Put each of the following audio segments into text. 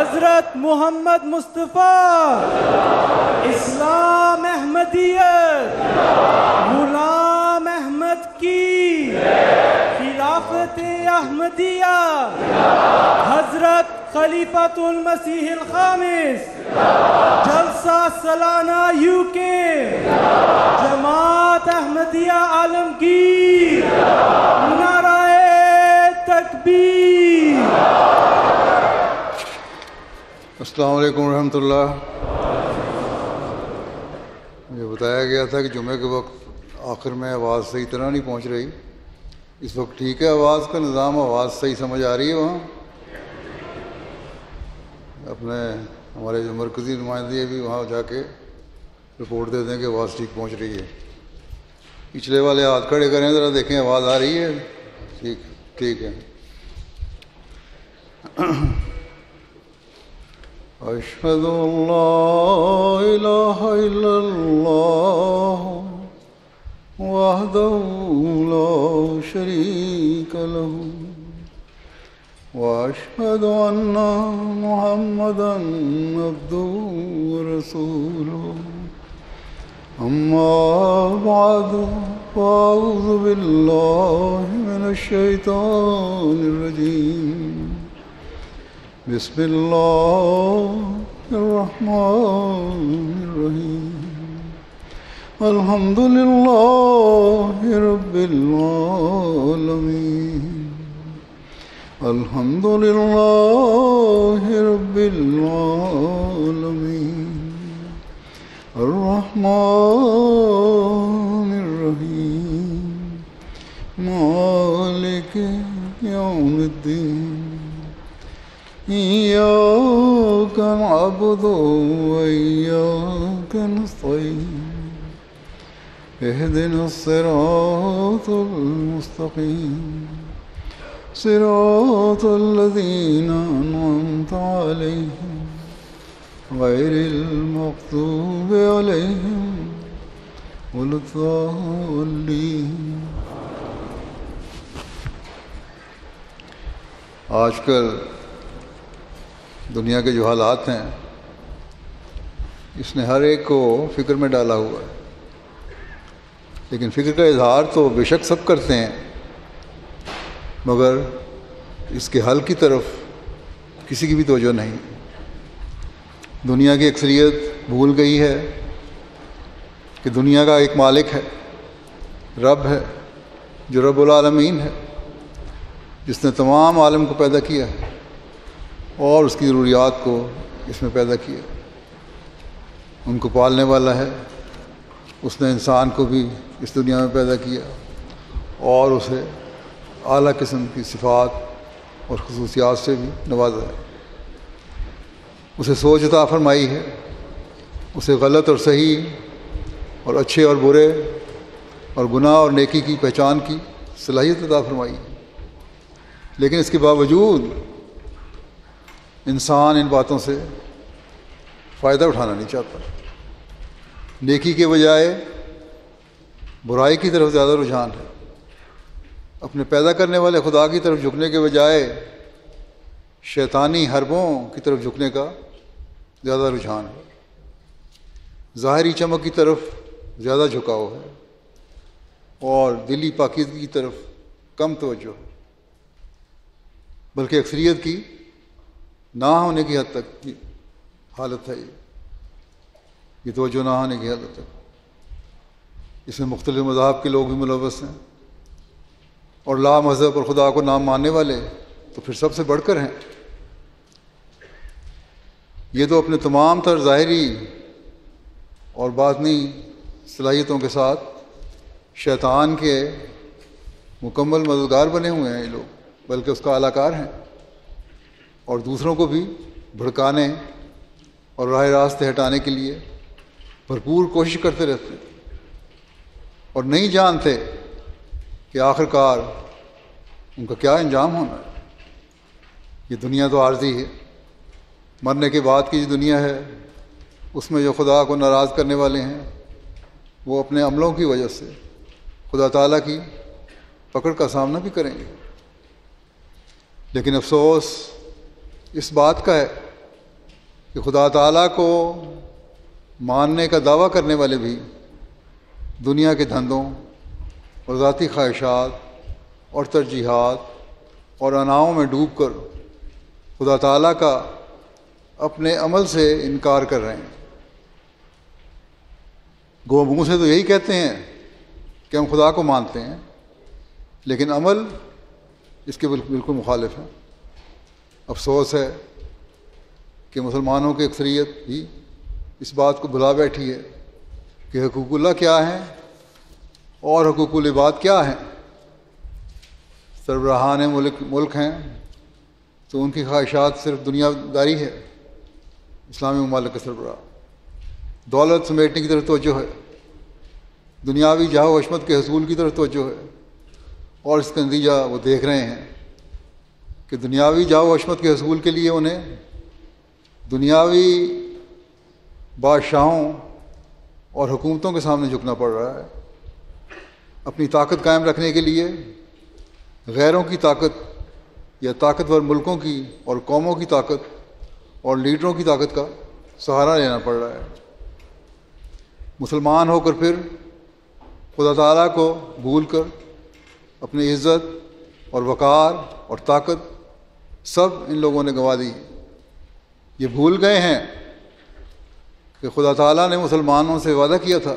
حضرت محمد مصطفیٰ، اسلام احمدیت، غلام احمد کی خلافت احمدیہ، حضرت خلیفۃ المسیح الخامس، جلسہ سالانہ UK، جماعت احمدیہ عالمگیر، نعرہ تکبیر۔ السلام علیکم ورحمۃ اللہ۔ مجھے بتایا گیا تھا کہ جمعے کے وقت آخر میں آواز صحیح طرح نہیں پہنچ رہی۔ اس وقت ٹھیک ہے آواز کا نظام؟ آواز صحیح سمجھ آ رہی ہے وہاں؟ اپنے ہمارے جو مرکزی نمائندے بھی وہاں جا کے رپورٹ دے دیں کہ آواز ٹھیک پہنچ رہی ہے۔ پچھلے والے ہاتھ کھڑے کریں ذرا، دیکھیں آواز آ رہی ہے؟ ٹھیک ہے۔ اشہد ان لا الہ الا اللہ وحدہ لا شریک لہ واشہد ان محمدا عبدہ ورسولہ اما بعد فاعوذ باللہ من الشیطان الرجیم بسم اللہ الرحمن الرحیم الحمد للہ رب العالمین الحمد للہ رب العالمین الرحمن الرحیم مالک یوم الدین إياك نعبد وإياك نستعين اهدنا الصراط المستقيم صراط الذين أنعمت عليهم غير المغضوب عليهم ولا الضالين۔ آج کل دنیا کے جو حالات ہیں اس نے ہر ایک کو فکر میں ڈالا ہوا ہے، لیکن فکر کا اظہار تو بے شک سب کرتے ہیں، مگر اس کے حل کی طرف کسی کی بھی توجہ نہیں۔ دنیا کی اکثریت بھول گئی ہے کہ دنیا کا ایک مالک ہے، رب ہے، جو رب العالمین ہے، جس نے تمام عالم کو پیدا کیا ہے اور اس کی ضروریات کو اس میں پیدا کیا، ان کو پالنے والا ہے۔ اس نے انسان کو بھی اس دنیا میں پیدا کیا اور اسے اعلیٰ قسم کی صفات اور خصوصیات سے بھی نوازا ہے۔ اسے سوچ عطا فرمائی ہے، اسے غلط اور صحیح اور اچھے اور برے اور گناہ اور نیکی کی پہچان کی صلاحیت عطا فرمائی ہے، لیکن اس کے باوجود انسان ان باتوں سے فائدہ اٹھانا نہیں چاہتا۔ نیکی کے بجائے برائی کی طرف زیادہ رجحان ہے، اپنے پیدا کرنے والے خدا کی طرف جھکنے کے بجائے شیطانی حربوں کی طرف جھکنے کا زیادہ رجحان ہے، ظاہری چمک کی طرف زیادہ جھکاؤ ہے اور دلی پاکیزگی کی طرف کم توجہ ہے، بلکہ اکثریت کی نہ ہونے کی حد تک کی حالت ہے۔ یہ توجہ نہ ہونے کی حد تک اس میں مختلف مذاہب کے لوگ بھی ملوث ہیں، اور لا مذہب اور خدا کو نہ ماننے والے تو پھر سب سے بڑھ کر ہیں۔ یہ تو اپنے تمام تر ظاہری اور باطنی صلاحیتوں کے ساتھ شیطان کے مکمل مددگار بنے ہوئے ہیں یہ لوگ، بلکہ اس کا اعلی کار ہیں، اور دوسروں کو بھی بھڑکانے اور راہ راست ہٹانے کے لیے بھرپور کوشش کرتے رہتے ہیں، اور نہیں جانتے کہ آخر کار ان کا کیا انجام ہونا ہے۔ یہ دنیا تو عارضی ہے، مرنے کے بعد کی جو دنیا ہے اس میں جو خدا کو ناراض کرنے والے ہیں وہ اپنے عملوں کی وجہ سے خدا تعالیٰ کی پکڑ کا سامنا بھی کریں گے۔ لیکن افسوس اس بات کا ہے کہ خدا تعالیٰ کو ماننے کا دعویٰ کرنے والے بھی دنیا کے دھندوں اور ذاتی خواہشات اور ترجیحات اور اناؤں میں ڈوب کر خدا تعالیٰ کا اپنے عمل سے انکار کر رہے ہیں۔ گو منہ سے تو یہی کہتے ہیں کہ ہم خدا کو مانتے ہیں، لیکن عمل اس کے بالکل مخالف ہے۔ افسوس ہے کہ مسلمانوں کی اکثریت بھی اس بات کو بھلا بیٹھی ہے کہ حقوق اللہ کیا ہیں اور حقوق العباد کیا ہیں۔ سربراہان ملک ہیں تو ان کی خواہشات صرف دنیا داری ہے، اسلامی ممالک کے سربراہ دولت سمیٹنے کی طرف توجہ ہے، دنیاوی جاہ و حشمت کے حصول کی طرف توجہ ہے، اور اس کا نتیجہ وہ دیکھ رہے ہیں کہ دنیاوی جاہ و حشمت کے حصول کے لیے انہیں دنیاوی بادشاہوں اور حکومتوں کے سامنے جھکنا پڑ رہا ہے۔ اپنی طاقت قائم رکھنے کے لیے غیروں کی طاقت یا طاقتور ملکوں کی اور قوموں کی طاقت اور لیڈروں کی طاقت کا سہارا لینا پڑ رہا ہے۔ مسلمان ہو کر پھر خدا تعالیٰ کو بھول کر اپنی عزت اور وقار اور طاقت سب ان لوگوں نے گنوا دی۔ یہ بھول گئے ہیں کہ خدا تعالیٰ نے مسلمانوں سے وعدہ کیا تھا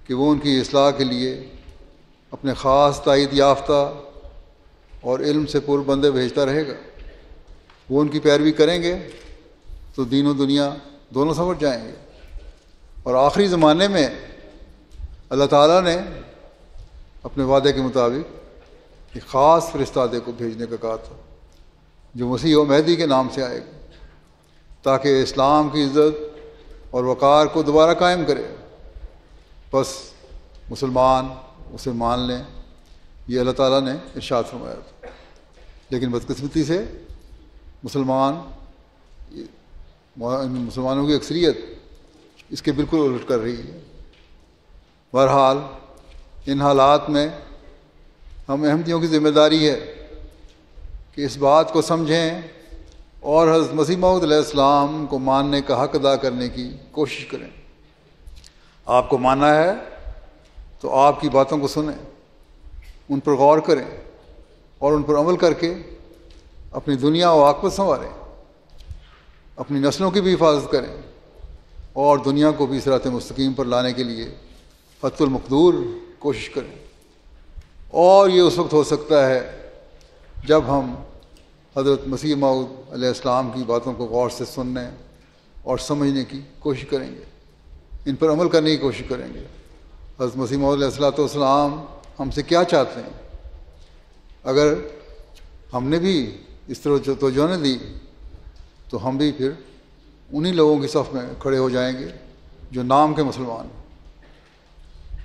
کہ وہ ان کی اصلاح کے لیے اپنے خاص تائید یافتہ اور علم سے پر بندے بھیجتا رہے گا۔ وہ ان کی پیروی کریں گے تو دین و دنیا دونوں سنور جائیں گے۔ اور آخری زمانے میں اللہ تعالیٰ نے اپنے وعدے کے مطابق ایک خاص فرستادے کو بھیجنے کا کہا تھا جو مسیح و مہدی کے نام سے آئے گا، تاکہ اسلام کی عزت اور وقار کو دوبارہ قائم کرے۔ بس مسلمان اسے مان لیں، یہ اللہ تعالیٰ نے ارشاد فرمایا تھا۔ لیکن بدقسمتی سے مسلمانوں کی اکثریت اس کے بالکل الٹ کر رہی ہے۔ بہرحال ان حالات میں ہم احمدیوں کی ذمہ داری ہے کہ اس بات کو سمجھیں اور حضرت مسیح موعود علیہ السلام کو ماننے کا حق ادا کرنے کی کوشش کریں۔ آپ کو ماننا ہے تو آپ کی باتوں کو سنیں، ان پر غور کریں اور ان پر عمل کر کے اپنی دنیا و عاقبت سنواریں، اپنی نسلوں کی بھی حفاظت کریں اور دنیا کو بھی صراط مستقیم پر لانے کے لیے حتی المقدور کوشش کریں۔ اور یہ اس وقت ہو سکتا ہے جب ہم حضرت مسیح موعود علیہ السلام کی باتوں کو غور سے سننے اور سمجھنے کی کوشش کریں گے، ان پر عمل کرنے کی کوشش کریں گے۔ حضرت مسیح موعود علیہ السلام ہم سے کیا چاہتے ہیں؟ اگر ہم نے بھی اس طرح توجہ نہ دی تو ہم بھی پھر انہی لوگوں کی صف میں کھڑے ہو جائیں گے جو نام کے مسلمان ہیں۔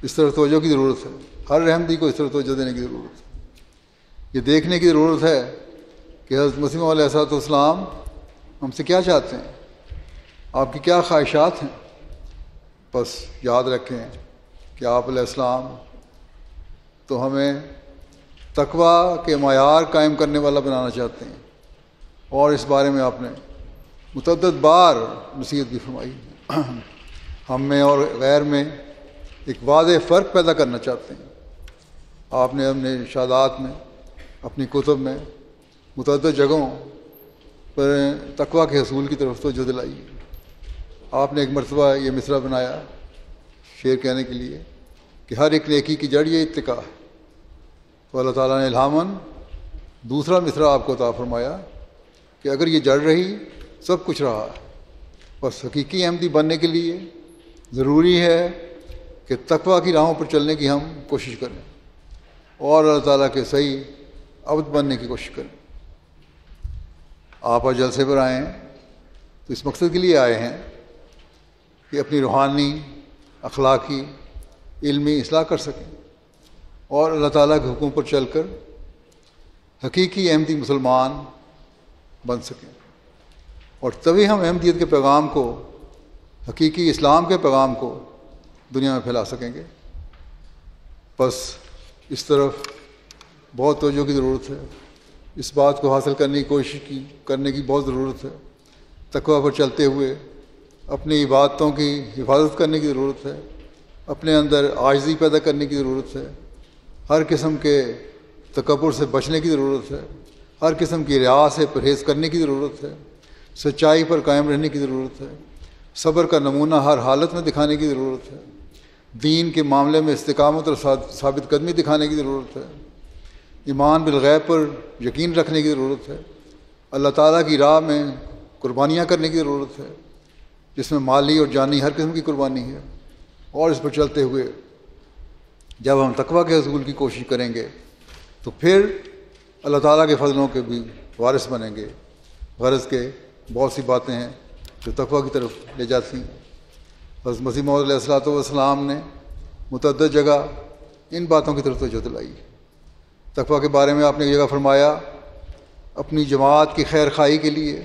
اس طرح توجہ کی ضرورت ہے، ہر احمدی کو اس طرح توجہ دینے کی ضرورت ہے۔ یہ دیکھنے کی ضرورت ہے کہ حضرت مسیح موعود علیہ السلام ہم سے کیا چاہتے ہیں، آپ کی کیا خواہشات ہیں۔ بس یاد رکھیں کہ آپ علیہ السلام تو ہمیں تقویٰ کے معیار قائم کرنے والا بنانا چاہتے ہیں، اور اس بارے میں آپ نے متعدد بار نصیحت بھی فرمائی۔ ہم میں اور غیر میں ایک واضح فرق پیدا کرنا چاہتے ہیں۔ آپ نے اپنے ارشادات میں، اپنی کتب میں متعدد جگہوں پر تقویٰ کے حصول کی طرف توجہ دلائی۔ آپ نے ایک مرتبہ یہ مصرع بنایا شعر کہنے کے لیے کہ ہر ایک نیکی کی جڑ یہ اتقاء ہے، تو اللہ تعالیٰ نے الہاماً دوسرا مصرع آپ کو عطا فرمایا کہ اگر یہ جڑ رہی سب کچھ رہا ہے۔ بس حقیقی احمدی بننے کے لیے ضروری ہے کہ تقویٰ کی راہوں پر چلنے کی ہم کوشش کریں اور اللہ تعالیٰ کے صحیح عبد بننے کی کوشش کریں۔ آپ آج جلسے پر آئے ہیں تو اس مقصد کے لیے آئے ہیں کہ اپنی روحانی، اخلاقی، علمی اصلاح کر سکیں اور اللہ تعالیٰ کے حکم پر چل کر حقیقی احمدی مسلمان بن سکیں، اور تبھی ہم احمدیت کے پیغام کو، حقیقی اسلام کے پیغام کو دنیا میں پھیلا سکیں گے۔ بس اس طرف بہت توجہ کی ضرورت ہے، اس بات کو حاصل کرنے کی کوشش کرنے کی بہت ضرورت ہے تقوی پر چلتے ہوئے اپنی عبادتوں کی حفاظت کرنے کی ضرورت ہے، اپنے اندر عاجزی پیدا کرنے کی ضرورت ہے، ہر قسم کے تکبر سے بچنے کی ضرورت ہے، ہر قسم کی ریا سے پرہیز کرنے کی ضرورت ہے، سچائی پر قائم رہنے کی ضرورت ہے، صبر کا نمونہ ہر حالت میں دکھانے کی ضرورت ہے، دین کے معاملے میں استقامت اور ثابت قدمی دکھانے کی ضرورت ہے، ایمان بالغیب پر یقین رکھنے کی ضرورت ہے، اللہ تعالیٰ کی راہ میں قربانیاں کرنے کی ضرورت ہے، جس میں مالی اور جانی ہر قسم کی قربانی ہے، اور اس پر چلتے ہوئے جب ہم تقوی کے حصول کی کوشش کریں گے تو پھر اللہ تعالیٰ کے فضلوں کے بھی وارث بنیں گے۔ غرض کے بہت سی باتیں ہیں جو تقوی کی طرف لے جاتی ہیں۔ حضرت مسیح موعود علیہ الصلوۃ والسلام نے متعدد جگہ ان باتوں کی طرف توجہ دلائی۔ تقوی کے بارے میں آپ نے ایک جگہ فرمایا، اپنی جماعت کی خیر خواہی کے لیے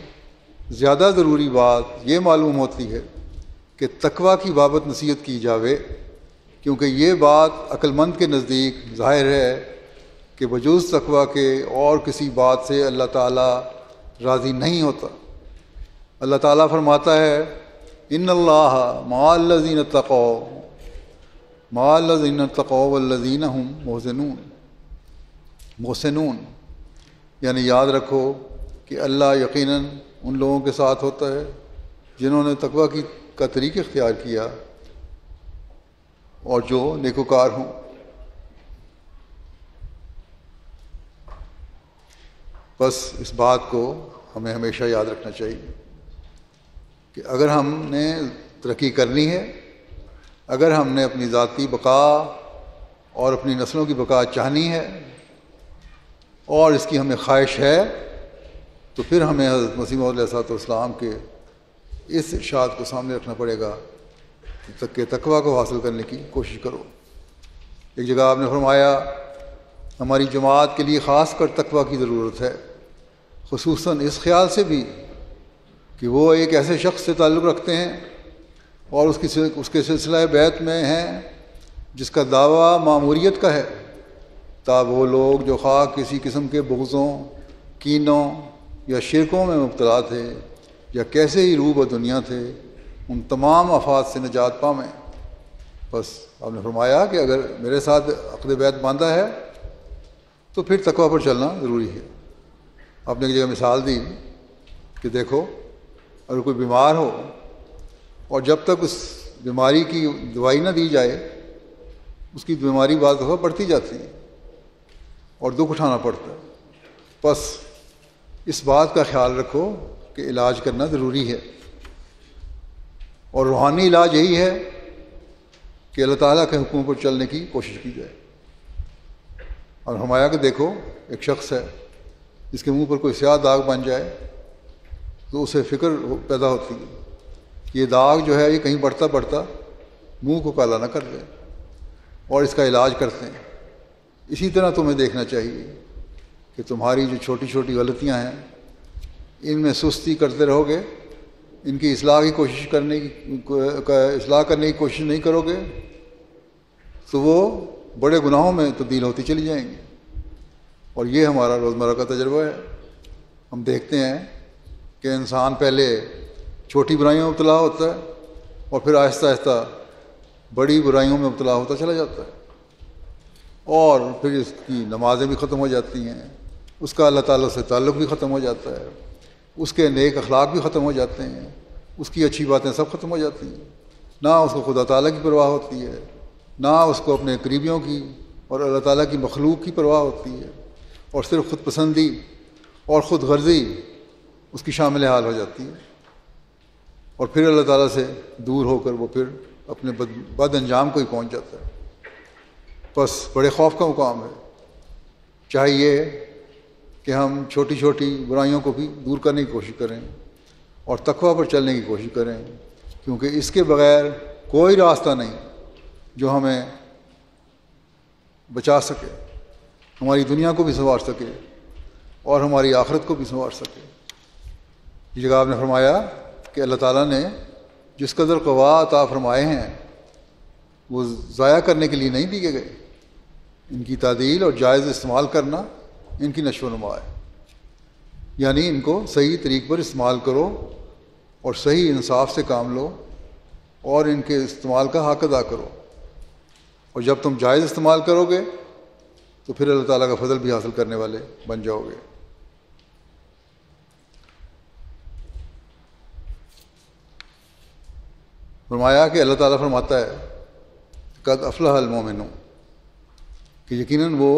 زیادہ ضروری بات یہ معلوم ہوتی ہے کہ تقوی کی بابت نصیحت کی جاوے، کیونکہ یہ بات عقل مند کے نزدیک ظاہر ہے کہ بجوز تقوی کے اور کسی بات سے اللہ تعالیٰ راضی نہیں ہوتا۔ اللہ تعالیٰ فرماتا ہے، ان اللہ مع الذین اتقوا والذین هم محسنون، یعنی یاد رکھو کہ اللہ یقیناً ان لوگوں کے ساتھ ہوتا ہے جنہوں نے تقوی کا طریق اختیار کیا اور جو نیکوکار ہوں۔ بس اس بات کو ہمیں ہمیشہ یاد رکھنا چاہیے کہ اگر ہم نے ترقی کرنی ہے، اگر ہم نے اپنی ذاتی بقا اور اپنی نسلوں کی بقا چاہنی ہے اور اس کی ہمیں خواہش ہے، تو پھر ہمیں حضرت مسیح موعود علیہ السلام کے اس ارشاد کو سامنے رکھنا پڑے گا کہ تقوی کو حاصل کرنے کی کوشش کرو۔ ایک جگہ آپ نے فرمایا، ہماری جماعت کے لیے خاص کر تقوی کی ضرورت ہے، خصوصاً اس خیال سے بھی کہ وہ ایک ایسے شخص سے تعلق رکھتے ہیں اور اس کے سلسلہ بیعت میں ہیں جس کا دعویٰ ماموریت کا ہے، تاب وہ لوگ جو خواہ کسی قسم کے بغضوں، کینوں یا شرکوں میں مبتلا تھے یا کیسے ہی روب دنیا تھے، ان تمام آفات سے نجات پامیں۔ بس آپ نے فرمایا کہ اگر میرے ساتھ عقد بیعت باندھا ہے تو پھر تقوی پر چلنا ضروری ہے۔ آپ نے ایک جگہ مثال دی کہ دیکھو، اگر کوئی بیمار ہو اور جب تک اس بیماری کی دوائی نہ دی جائے اس کی بیماری بعض دفعہ بڑھتی جاتی ہے اور دکھ اٹھانا پڑتا ہے۔ بس اس بات کا خیال رکھو کہ علاج کرنا ضروری ہے، اور روحانی علاج یہی ہے کہ اللہ تعالیٰ کے حکموں پر چلنے کی کوشش کی جائے۔ اور فرمایا کہ دیکھو، ایک شخص ہے جس کے منہ پر کوئی سیاہ داغ بن جائے تو اسے فکر پیدا ہوتی ہے کہ یہ داغ جو ہے یہ کہیں بڑھتا بڑھتا منہ کو کالا نہ کر دے، اور اس کا علاج کرتے ہیں۔ اسی طرح تمہیں دیکھنا چاہیے کہ تمہاری جو چھوٹی چھوٹی غلطیاں ہیں ان میں سستی کرتے رہو گے، ان کی اصلاح کرنے کی کوشش نہیں کرو گے تو وہ بڑے گناہوں میں تبدیل ہوتی چلی جائیں گی۔ اور یہ ہمارا روزمرہ کا تجربہ ہے۔ ہم دیکھتے ہیں کہ انسان پہلے چھوٹی برائیوں میں مبتلا ہوتا ہے اور پھر آہستہ آہستہ بڑی برائیوں میں مبتلا ہوتا چلا جاتا ہے، اور پھر اس کی نمازیں بھی ختم ہو جاتی ہیں، اس کا اللہ تعالیٰ سے تعلق بھی ختم ہو جاتا ہے، اس کے نیک اخلاق بھی ختم ہو جاتے ہیں، اس کی اچھی باتیں سب ختم ہو جاتی ہیں، نہ اس کو خدا تعالیٰ کی پرواہ ہوتی ہے، نہ اس کو اپنے قریبیوں کی اور اللہ تعالیٰ کی مخلوق کی پرواہ ہوتی ہے، اور صرف خود پسندی اور خود غرضی اس کی شامل حال ہو جاتی ہے، اور پھر اللہ تعالیٰ سے دور ہو کر وہ پھر اپنے بد انجام کو ہی پہنچ جاتا ہے۔ بس بڑے خوف کا مقام ہے۔ چاہیے کہ ہم چھوٹی چھوٹی برائیوں کو بھی دور کرنے کی کوشش کریں اور تقوی پر چلنے کی کوشش کریں، کیونکہ اس کے بغیر کوئی راستہ نہیں جو ہمیں بچا سکے، ہماری دنیا کو بھی سنوار سکے اور ہماری آخرت کو بھی سنوار سکے۔ یہ جگہ آپ نے فرمایا کہ اللہ تعالیٰ نے جس قدر قوا عطا فرمائے ہیں وہ ضائع کرنے کے لیے نہیں دیے گئے، ان کی تعدیل اور جائز استعمال کرنا ان کی نشو و نما ہے، یعنی ان کو صحیح طریق پر استعمال کرو اور صحیح انصاف سے کام لو اور ان کے استعمال کا حق ادا کرو، اور جب تم جائز استعمال کرو گے تو پھر اللہ تعالیٰ کا فضل بھی حاصل کرنے والے بن جاؤ گے۔ فرمایا کہ اللہ تعالیٰ فرماتا ہے قد افلح المومنون، کہ یقیناً وہ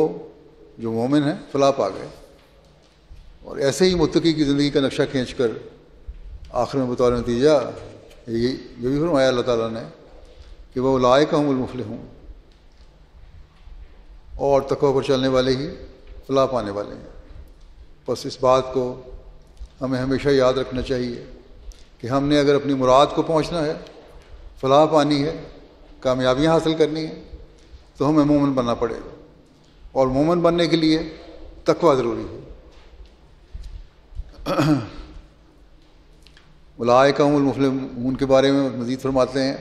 جو مومن ہیں فلاح پا گئے۔ اور ایسے ہی متقی کی زندگی کا نقشہ کھینچ کر آخر میں بطور نتیجہ یہ بھی فرمایا اللہ تعالیٰ نے کہ وہ اولئک هم المفلحون، اور تقوی پر چلنے والے ہی فلاح پانے والے ہیں۔ بس اس بات کو ہمیں ہمیشہ یاد رکھنا چاہیے کہ ہم نے اگر اپنی مراد کو پہنچنا ہے، فلاح پانی ہے، کامیابیاں حاصل کرنی ہے، تو ہمیں مومن بننا پڑے گا، اور مومن بننے کے لیے تقوی ضروری ہے۔ اولئک هم المفلحون کے بارے میں مزید فرماتے ہیں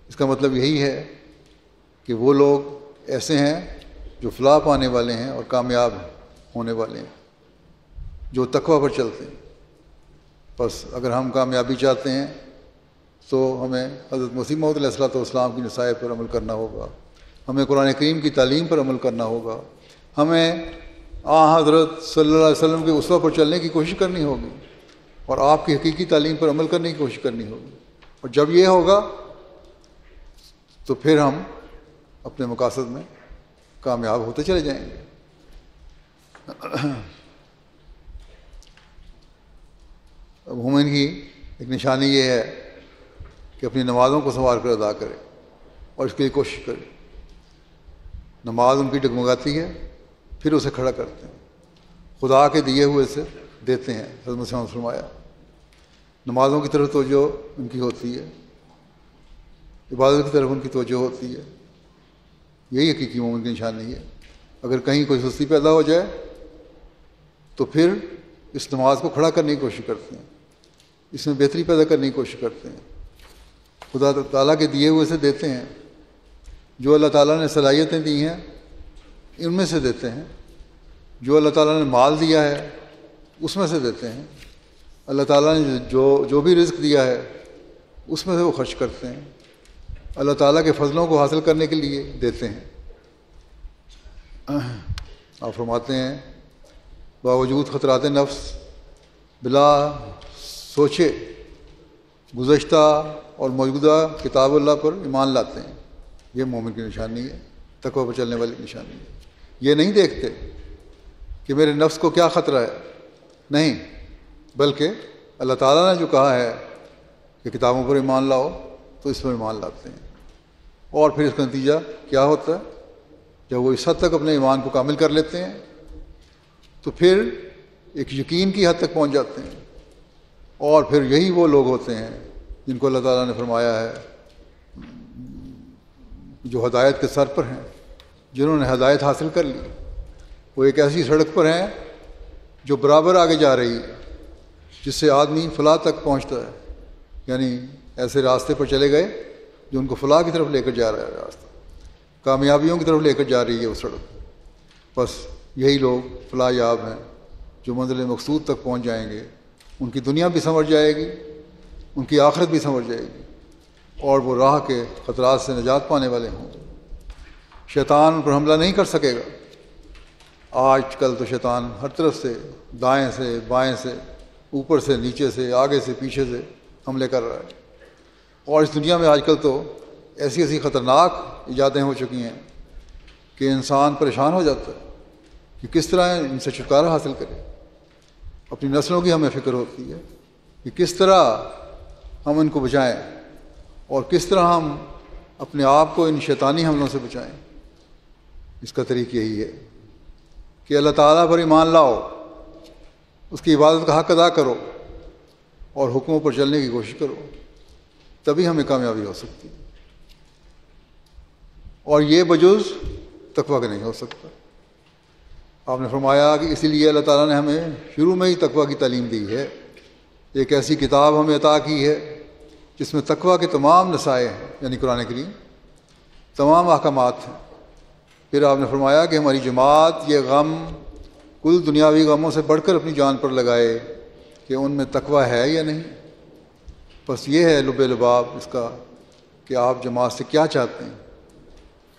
اس کا مطلب یہی ہے کہ وہ لوگ ایسے ہیں جو فلاح پانے والے ہیں اور کامیاب ہونے والے ہیں، جو تقوی پر چلتے ہیں۔ بس اگر ہم کامیابی چاہتے ہیں تو ہمیں حضرت مسیح موعود علیہ الصلوۃ والسلام کی نصائح پر عمل کرنا ہوگا، ہمیں قرآن کریم کی تعلیم پر عمل کرنا ہوگا، ہمیں حضرت صلی اللہ علیہ وسلم کے اسوہ پر چلنے کی کوشش کرنی ہوگی، اور آپ کی حقیقی تعلیم پر عمل کرنے کی کوشش کرنی ہوگی۔ اور جب یہ ہوگا تو پھر ہم اپنے مقاصد میں کامیاب ہوتے چلے جائیں گے۔ مومن کی ایک نشانی یہ ہے کہ اپنی نمازوں کو سنوار کر ادا کرے اور اس کے لیے کوشش کرے۔ نماز ان کی ڈگمگاتی ہے، پھر اسے کھڑا کرتے ہیں، خدا کے دیے ہوئے سے دیتے ہیں۔ حضرت مسیح نے فرمایا نمازوں کی طرف توجہ ان کی ہوتی ہے، عبادت کی طرف ان کی توجہ ہوتی ہے، یہی حقیقی مومن کی نشانی ہے۔ اگر کہیں کوئی سستی پیدا ہو جائے تو پھر اس نماز کو کھڑا کرنے کی کوشش کرتے ہیں، اس میں بہتری پیدا کرنے کی کوشش کرتے ہیں، خدا تعالیٰ کے دیے ہوئے سے دیتے ہیں، جو اللہ تعالیٰ نے صلاحیتیں دی ہیں ان میں سے دیتے ہیں، جو اللہ تعالیٰ نے مال دیا ہے اس میں سے دیتے ہیں، اللہ تعالیٰ نے جو بھی رزق دیا ہے اس میں سے وہ خرچ کرتے ہیں، اللہ تعالیٰ کے فضلوں کو حاصل کرنے کے لیے دیتے ہیں۔ آپ فرماتے ہیں باوجود خطرات نفس بلا سوچے گزشتہ اور موجودہ کتاب اللہ پر ایمان لاتے ہیں۔ یہ مومن کی نشانی ہے، تقوی پر چلنے والی نشانی ہے۔ یہ نہیں دیکھتے کہ میرے نفس کو کیا خطرہ ہے، نہیں، بلکہ اللہ تعالیٰ نے جو کہا ہے کہ کتابوں پر ایمان لاؤ تو اس پر ایمان لاتے ہیں۔ اور پھر اس کا نتیجہ کیا ہوتا ہے؟ جب وہ اس حد تک اپنے ایمان کو کامل کر لیتے ہیں تو پھر ایک یقین کی حد تک پہنچ جاتے ہیں، اور پھر یہی وہ لوگ ہوتے ہیں جن کو اللہ تعالیٰ نے فرمایا ہے جو ہدایت کے سر پر ہیں، جنہوں نے ہدایت حاصل کر لی، وہ ایک ایسی سڑک پر ہیں جو برابر آگے جا رہی ہے، جس سے آدمی فلاح تک پہنچتا ہے، یعنی ایسے راستے پر چلے گئے جو ان کو فلاح کی طرف لے کر جا رہا ہے، راستہ کامیابیوں کی طرف لے کر جا رہی ہے وہ سڑک۔ بس یہی لوگ فلاح یاب ہیں جو منزل مقصود تک پہنچ جائیں گے، ان کی دنیا بھی سنور جائے گی، ان کی آخرت بھی سنور جائے گی، اور وہ راہ کے خطرات سے نجات پانے والے ہوں گے۔ شیطان ان پر حملہ نہیں کر سکے گا۔ آج کل تو شیطان ہر طرف سے، دائیں سے بائیں سے، اوپر سے نیچے سے، آگے سے پیچھے سے حملے کر رہا ہے، اور اس دنیا میں آج کل تو ایسی ایسی خطرناک ایجادیں ہو چکی ہیں کہ انسان پریشان ہو جاتا ہے کہ کس طرح ان سے چھٹکارا حاصل کرے۔ اپنی نسلوں کی ہمیں فکر ہوتی ہے کہ کس طرح ہم ان کو بچائیں، اور کس طرح ہم اپنے آپ کو ان شیطانی حملوں سے بچائیں۔ اس کا طریقہ یہی ہے کہ اللہ تعالیٰ پر ایمان لاؤ، اس کی عبادت کا حق ادا کرو، اور حکموں پر چلنے کی کوشش کرو، تبھی ہمیں کامیابی ہو سکتی ہے، اور یہ بجز تقوی کا نہیں ہو سکتا۔ آپ نے فرمایا کہ اسی لیے اللہ تعالیٰ نے ہمیں شروع میں ہی تقوی کی تعلیم دی ہے، ایک ایسی کتاب ہمیں عطا کی ہے جس میں تقوی کے تمام نصائح ہیں، یعنی قرآن کریم تمام احکامات ہیں۔ پھر آپ نے فرمایا کہ ہماری جماعت یہ غم کل دنیاوی غموں سے بڑھ کر اپنی جان پر لگائے کہ ان میں تقوی ہے یا نہیں۔ بس یہ ہے لب لباب اس کا کہ آپ جماعت سے کیا چاہتے ہیں۔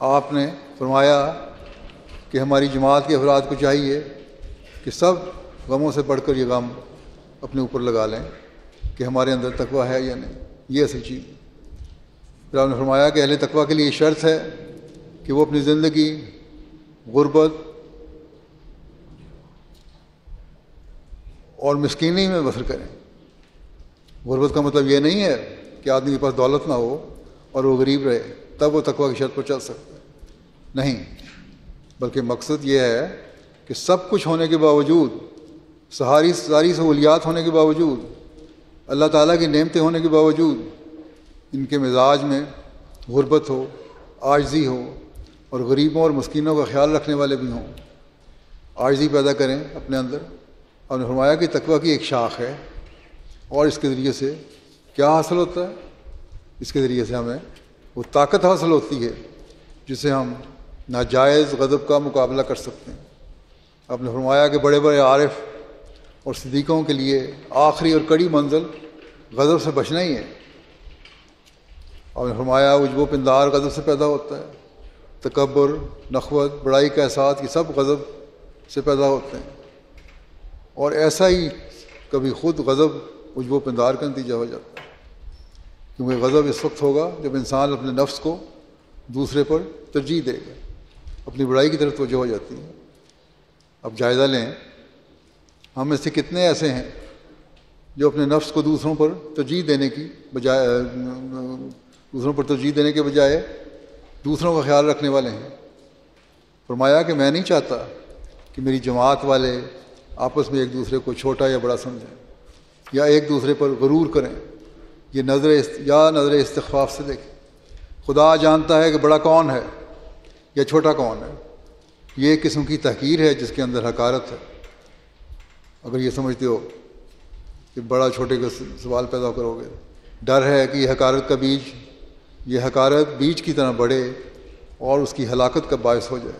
آپ نے فرمایا کہ ہماری جماعت کے افراد کو چاہیے کہ سب غموں سے بڑھ کر یہ غم اپنے اوپر لگا لیں کہ ہمارے اندر تقویٰ ہے یا نہیں، یہ اصل چیز۔ پھر آپ نے فرمایا کہ اہل تقویٰ کے لیے یہ شرط ہے کہ وہ اپنی زندگی غربت اور مسکینی میں بسر کریں۔ غربت کا مطلب یہ نہیں ہے کہ آدمی کے پاس دولت نہ ہو اور وہ غریب رہے تب وہ تقویٰ کی شرط پر چل سکتا ہے، نہیں، بلکہ مقصد یہ ہے کہ سب کچھ ہونے کے باوجود، ساری سہولیات ہونے کے باوجود، اللہ تعالیٰ کی نعمتیں ہونے کے باوجود ان کے مزاج میں غربت ہو، عاجزی ہو، اور غریبوں اور مسکینوں کا خیال رکھنے والے بھی ہوں۔ عاجزی پیدا کریں اپنے اندر۔ آپ نے فرمایا کہ تقویٰ کی ایک شاخ ہے، اور اس کے ذریعے سے کیا حاصل ہوتا ہے؟ اس کے ذریعے سے ہمیں وہ طاقت حاصل ہوتی ہے جس سے ہم ناجائز غضب کا مقابلہ کر سکتے ہیں۔ آپ نے فرمایا کہ بڑے بڑے عارف اور صدیقوں کے لیے آخری اور کڑی منزل غضب سے بچنا ہی ہے۔ آپ نے فرمایا عجب و پندار غضب سے پیدا ہوتا ہے، تکبر، نخوت، بڑائی کا احساس، یہ سب غضب سے پیدا ہوتے ہیں، اور ایسا ہی کبھی خود غضب عجب و پندار کا نتیجہ ہو جاتا ہے، کیونکہ غضب اس وقت ہوگا جب انسان اپنے نفس کو دوسرے پر ترجیح دے گا، اپنی بڑائی کی طرف توجہ ہو جاتی ہے۔ اب جائزہ لیں، ہم میں سے کتنے ایسے ہیں جو اپنے نفس کو دوسروں پر ترجیح دینے کے بجائے دوسروں کا خیال رکھنے والے ہیں۔ فرمایا کہ میں نہیں چاہتا کہ میری جماعت والے آپس میں ایک دوسرے کو چھوٹا یا بڑا سمجھیں یا ایک دوسرے پر غرور کریں، یہ نظر استخفاف سے دیکھیں۔ خدا جانتا ہے کہ بڑا کون ہے یا چھوٹا کون ہے، یہ ایک قسم کی تحقیر ہے جس کے اندر حقارت ہے۔ اگر یہ سمجھتے ہو کہ بڑا چھوٹے کا سوال پیدا کرو گے، ڈر ہے کہ یہ حقارت بیج کی طرح بڑھے اور اس کی ہلاکت کا باعث ہو جائے۔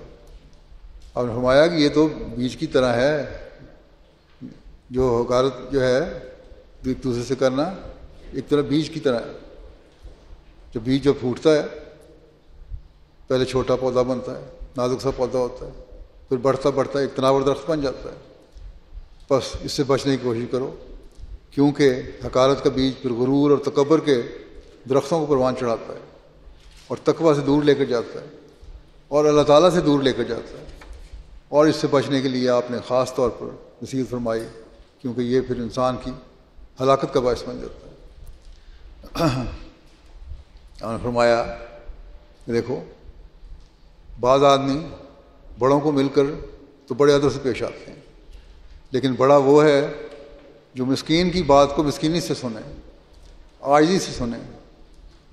آپ نے فرمایا کہ یہ تو بیج کی طرح ہے، جو حقارت جو ہے ایک دوسرے سے کرنا ایک طرح بیج کی طرح ہے۔ جو بیج جو پھوٹتا ہے پہلے چھوٹا پودا بنتا ہے، نازک سا پودا ہوتا ہے، پھر بڑھتا بڑھتا ایک تناور درخت بن جاتا ہے۔ بس اس سے بچنے کی کوشش کرو، کیونکہ حقارت کا بیج پھر غرور اور تکبر کے درختوں کو پروان چڑھاتا ہے اور تقویٰ سے دور لے کر جاتا ہے اور اللہ تعالیٰ سے دور لے کر جاتا ہے۔ اور اس سے بچنے کے لیے آپ نے خاص طور پر نصیحت فرمائی، کیونکہ یہ پھر انسان کی ہلاکت کا باعث بن جاتا ہے۔ آپ نے فرمایا کہ دیکھو، بعض آدمی بڑوں کو مل کر تو بڑے ادب سے پیش آتے ہیں، لیکن بڑا وہ ہے جو مسکین کی بات کو مسکینی سے سنے، عاجزی سے سنے،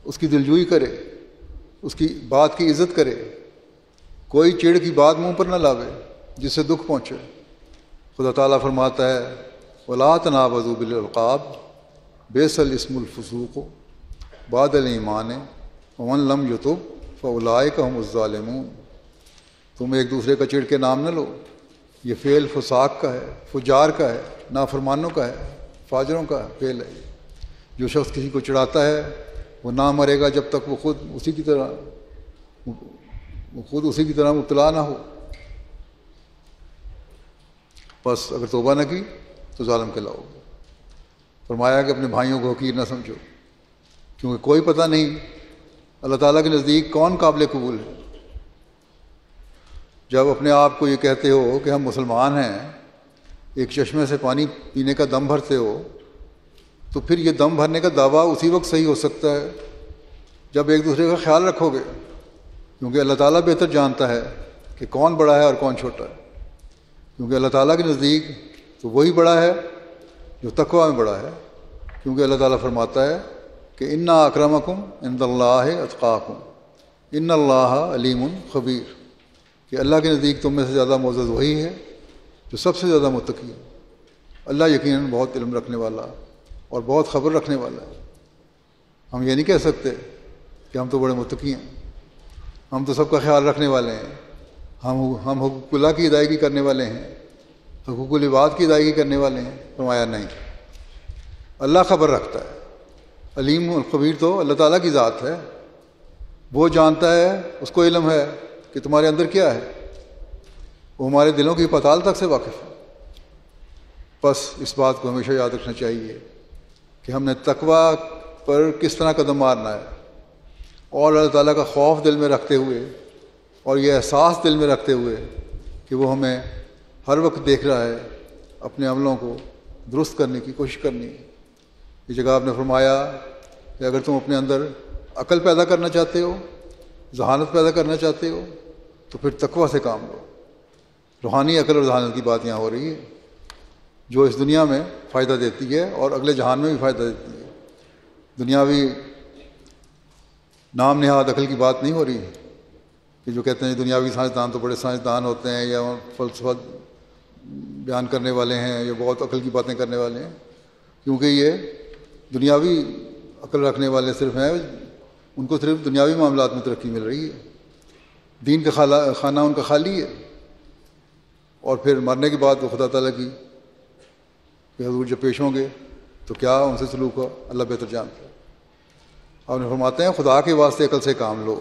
اس کی دلجوئی کرے، اس کی بات کی عزت کرے، کوئی چڑ کی بات منہ پر نہ لاوے جس سے دکھ پہنچے۔ خدا تعالیٰ فرماتا ہے وَلَا تَنَابَزُوا بِالْأَلْقَابِ بِئْسَ الِاسْمُ الْفُسُوقُ بَعْدَ الْإِیمَانِ وَمَن لَّمْ يَتُبْ فَأُولَٰئِکَ هُمُ الظَّالِمُونَ۔ تم ایک دوسرے کا چڑ کے نام نہ لو، یہ فعل فساق کا ہے، فجار کا ہے، نافرمانوں کا ہے، فاجروں کا فعل ہے۔ جو شخص کسی کو چڑھاتا ہے وہ نہ مرے گا جب تک وہ خود اسی کی طرح مبتلا نہ ہو۔ بس اگر توبہ نہ کی تو ظالم کہلاؤ گے۔ فرمایا کہ اپنے بھائیوں کو حقیر نہ سمجھو، کیونکہ کوئی پتہ نہیں اللہ تعالیٰ کے نزدیک کون قابل قبول ہے۔ جب اپنے آپ کو یہ کہتے ہو کہ ہم مسلمان ہیں، ایک چشمے سے پانی پینے کا دم بھرتے ہو، تو پھر یہ دم بھرنے کا دعویٰ اسی وقت صحیح ہو سکتا ہے جب ایک دوسرے کا خیال رکھو گے، کیونکہ اللہ تعالیٰ بہتر جانتا ہے کہ کون بڑا ہے اور کون چھوٹا ہے۔ کیونکہ اللہ تعالیٰ کے نزدیک تو وہی بڑا ہے جو تقویٰ میں بڑا ہے، کیونکہ اللہ تعالیٰ فرماتا ہے کہ انا اکرمکم عند اللہ اتقاکم ان اللہ علیم خبیر، کہ اللہ کے نزدیک تم میں سے زیادہ معزز وہی ہے جو سب سے زیادہ متقی ہے۔ اللہ یقیناً بہت علم رکھنے والا اور بہت خبر رکھنے والا ہے۔ ہم یہ نہیں کہہ سکتے کہ ہم تو بڑے متقی ہیں، ہم تو سب کا خیال رکھنے والے ہیں، ہم حقوق اللہ کی ادائیگی کرنے والے ہیں، حقوق العباد کی ادائیگی کرنے والے ہیں۔ فرمایا نہیں، اللہ خبر رکھتا ہے علیم الخبیر تو اللہ تعالیٰ کی ذات ہے، وہ جانتا ہے، اس کو علم ہے کہ تمہارے اندر کیا ہے، وہ ہمارے دلوں کی پتال تک سے واقف ہے۔ بس اس بات کو ہمیشہ یاد رکھنا چاہیے کہ ہم نے تقوی پر کس طرح قدم مارنا ہے، اور اللہ تعالیٰ کا خوف دل میں رکھتے ہوئے اور یہ احساس دل میں رکھتے ہوئے کہ وہ ہمیں ہر وقت دیکھ رہا ہے، اپنے عملوں کو درست کرنے کی کوشش کرنی ہے۔ یہ جگہ آپ نے فرمایا کہ اگر تم اپنے اندر عقل پیدا کرنا چاہتے ہو، ذہانت پیدا کرنا چاہتے ہو، تو پھر تقوی سے کام لو۔ روحانی عقل اور ذہانت کی بات یہاں ہو رہی ہے، جو اس دنیا میں فائدہ دیتی ہے اور اگلے جہان میں بھی فائدہ دیتی ہے۔ دنیاوی نام نہاد عقل کی بات نہیں ہو رہی کہ جو کہتے ہیں دنیاوی سائنسدان تو بڑے سائنسدان ہوتے ہیں، یا فلسفہ بیان کرنے والے ہیں، یا بہت عقل کی باتیں کرنے والے ہیں، کیونکہ یہ دنیاوی عقل رکھنے والے صرف ہیں، ان کو صرف دنیاوی معاملات میں ترقی مل رہی ہے، دین کا خانہ ان کا خالی ہے، اور پھر مرنے کے بعد وہ خدا تعالیٰ کی کہ حضور جب پیش ہوں گے تو کیا ان سے سلوک ہو، اللہ بہتر جانتا ہے۔ آپ نے فرماتے ہیں خدا کے واسطے عقل سے کام لو،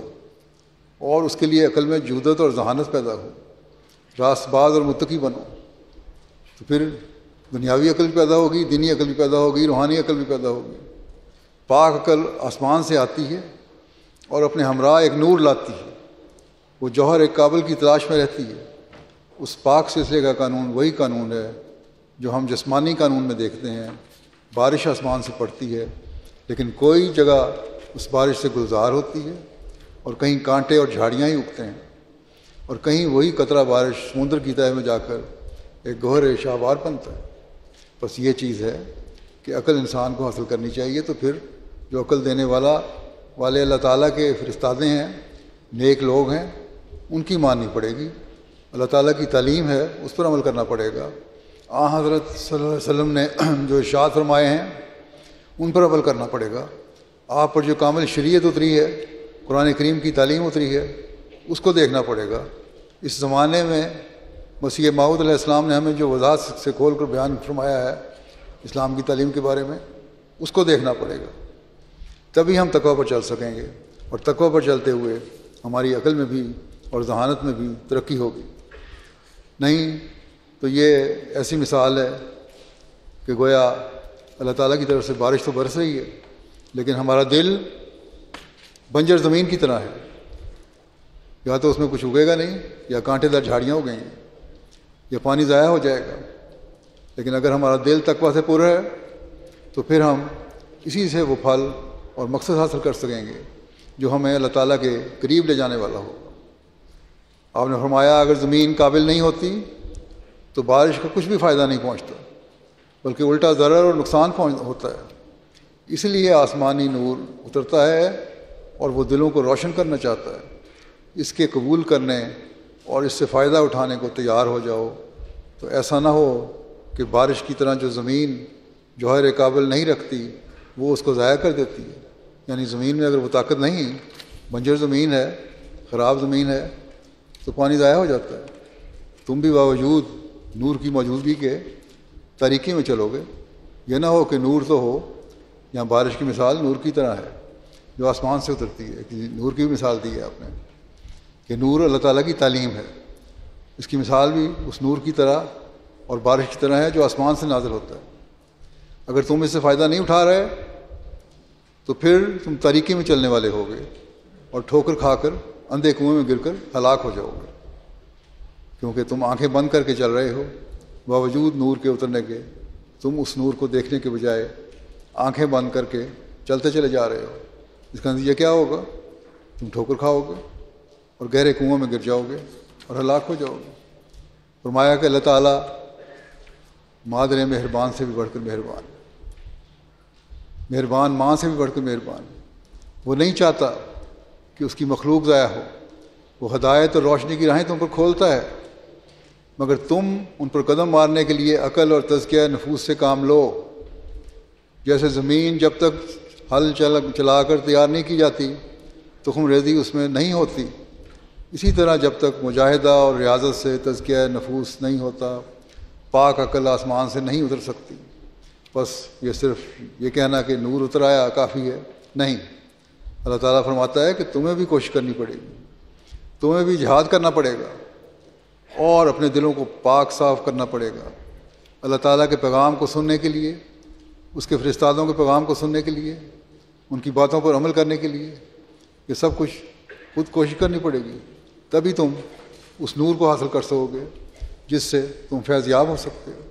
اور اس کے لیے عقل میں جودت اور ذہانت پیدا ہو، راست باز اور متقی بنو، تو پھر دنیاوی عقل بھی پیدا ہوگی، دینی عقل بھی پیدا ہوگی، روحانی عقل بھی پیدا ہوگی۔ پاک عقل آسمان سے آتی ہے اور اپنے ہمراہ ایک نور لاتی ہے، وہ جوہر ایک قابل کی تلاش میں رہتی ہے۔ اس پاک سلسلے کا قانون وہی قانون ہے جو ہم جسمانی قانون میں دیکھتے ہیں، بارش آسمان سے پڑتی ہے، لیکن کوئی جگہ اس بارش سے گلزار ہوتی ہے، اور کہیں کانٹے اور جھاڑیاں ہی اگتے ہیں، اور کہیں وہی قطرہ بارش سمندر کی تہہ میں جا کر ایک گوہر شاہوار بنتا ہے۔ بس یہ چیز ہے کہ عقل انسان کو حاصل کرنی چاہیے، تو پھر جو عقل دینے والے اللہ تعالیٰ کے فرستادے ہیں، نیک لوگ ہیں، ان کی ماننی پڑے گی، اللہ تعالیٰ کی تعلیم ہے اس پر عمل کرنا پڑے گا۔ حضرت صلی اللہ علیہ وسلم نے جو ارشاد فرمائے ہیں ان پر عمل کرنا پڑے گا۔ آپ پر جو کامل شریعت اتری ہے، قرآن کریم کی تعلیم اتری ہے، اس کو دیکھنا پڑے گا۔ اس زمانے میں مسیح موعود علیہ السلام نے ہمیں جو وضاحت سے کھول کر بیان فرمایا ہے اسلام کی تعلیم کے بارے میں، اس کو دیکھنا پڑے گا، تبھی ہم تقویٰ پر چل سکیں گے، اور تقویٰ پر چلتے ہوئے ہماری عقل میں بھی اور ذہانت میں بھی ترقی ہوگی۔ نہیں تو یہ ایسی مثال ہے کہ گویا اللہ تعالیٰ کی طرف سے بارش تو برس رہی ہے، لیکن ہمارا دل بنجر زمین کی طرح ہے، یا تو اس میں کچھ اگے گا نہیں، یا کانٹے دار جھاڑیاں اگیں گی، یا پانی ضائع ہو جائے گا۔ لیکن اگر ہمارا دل تقویٰ سے پر ہے تو پھر ہم اسی سے وہ پھل اور مقصد حاصل کر سکیں گے جو ہمیں اللہ تعالیٰ کے قریب لے جانے والا ہو۔ آپ نے فرمایا اگر زمین قابل نہیں ہوتی تو بارش کا کچھ بھی فائدہ نہیں پہنچتا، بلکہ الٹا ضرر اور نقصان ہوتا ہے۔ اس لیے آسمانی نور اترتا ہے اور وہ دلوں کو روشن کرنا چاہتا ہے۔ اس کے قبول کرنے اور اس سے فائدہ اٹھانے کو تیار ہو جاؤ، تو ایسا نہ ہو کہ بارش کی طرح جو زمین جوہر قابل نہیں رکھتی وہ اس کو ضائع کر دیتی ہے۔ یعنی زمین میں اگر وہ طاقت نہیں، بنجر زمین ہے، خراب زمین ہے، تو پانی ضائع ہو جاتا ہے۔ تم بھی باوجود نور کی موجودگی کے تاریکی میں چلو گے۔ یہ نہ ہو کہ نور تو ہو، یہاں بارش کی مثال نور کی طرح ہے جو آسمان سے اترتی ہے۔ نور کی بھی مثال دی ہے آپ نے کہ نور اللہ تعالیٰ کی تعلیم ہے، اس کی مثال بھی اس نور کی طرح اور بارش کی طرح ہے جو آسمان سے نازل ہوتا ہے۔ اگر تم اس سے فائدہ نہیں اٹھا رہے تو پھر تم تاریکی میں چلنے والے ہوگے اور ٹھوکر کھا کر اندھے کنویں میں گر کر ہلاک ہو جاؤ گے، کیونکہ تم آنکھیں بند کر کے چل رہے ہو۔ باوجود نور کے اترنے کے تم اس نور کو دیکھنے کے بجائے آنکھیں بند کر کے چلتے چلے جا رہے ہو۔ اس کا نتیجہ کیا ہوگا؟ تم ٹھوکر کھاؤ گے اور گہرے کنویں میں گر جاؤ گے اور ہلاک ہو جاؤ گے۔ فرمایا کہ اللہ تعالیٰ مادر مہربان سے بھی بڑھ کر مہربان، مہربان ماں سے بھی بڑھ کر مہربان۔ وہ نہیں چاہتا کہ اس کی مخلوق ضائع ہو، وہ ہدایت اور روشنی کی راہیں تم پر کھولتا ہے، مگر تم ان پر قدم مارنے کے لیے عقل اور تزکیہ نفوس سے کام لو۔ جیسے زمین جب تک ہل چلا کر تیار نہیں کی جاتی تخم ریزی اس میں نہیں ہوتی، اسی طرح جب تک مجاہدہ اور ریاضت سے تزکیہ نفوس نہیں ہوتا پاک عقل آسمان سے نہیں اتر سکتی۔ بس یہ صرف یہ کہنا کہ نور اتر آیا کافی ہے، نہیں۔ اللہ تعالیٰ فرماتا ہے کہ تمہیں بھی کوشش کرنی پڑے گی، تمہیں بھی جہاد کرنا پڑے گا اور اپنے دلوں کو پاک صاف کرنا پڑے گا اللہ تعالیٰ کے پیغام کو سننے کے لیے، اس کے فرستادوں کے پیغام کو سننے کے لیے، ان کی باتوں پر عمل کرنے کے لیے۔ یہ سب کچھ خود کوشش کرنی پڑے گی، تبھی تم اس نور کو حاصل کر سکو گے جس سے تم فیض یاب ہو سکتے ہو،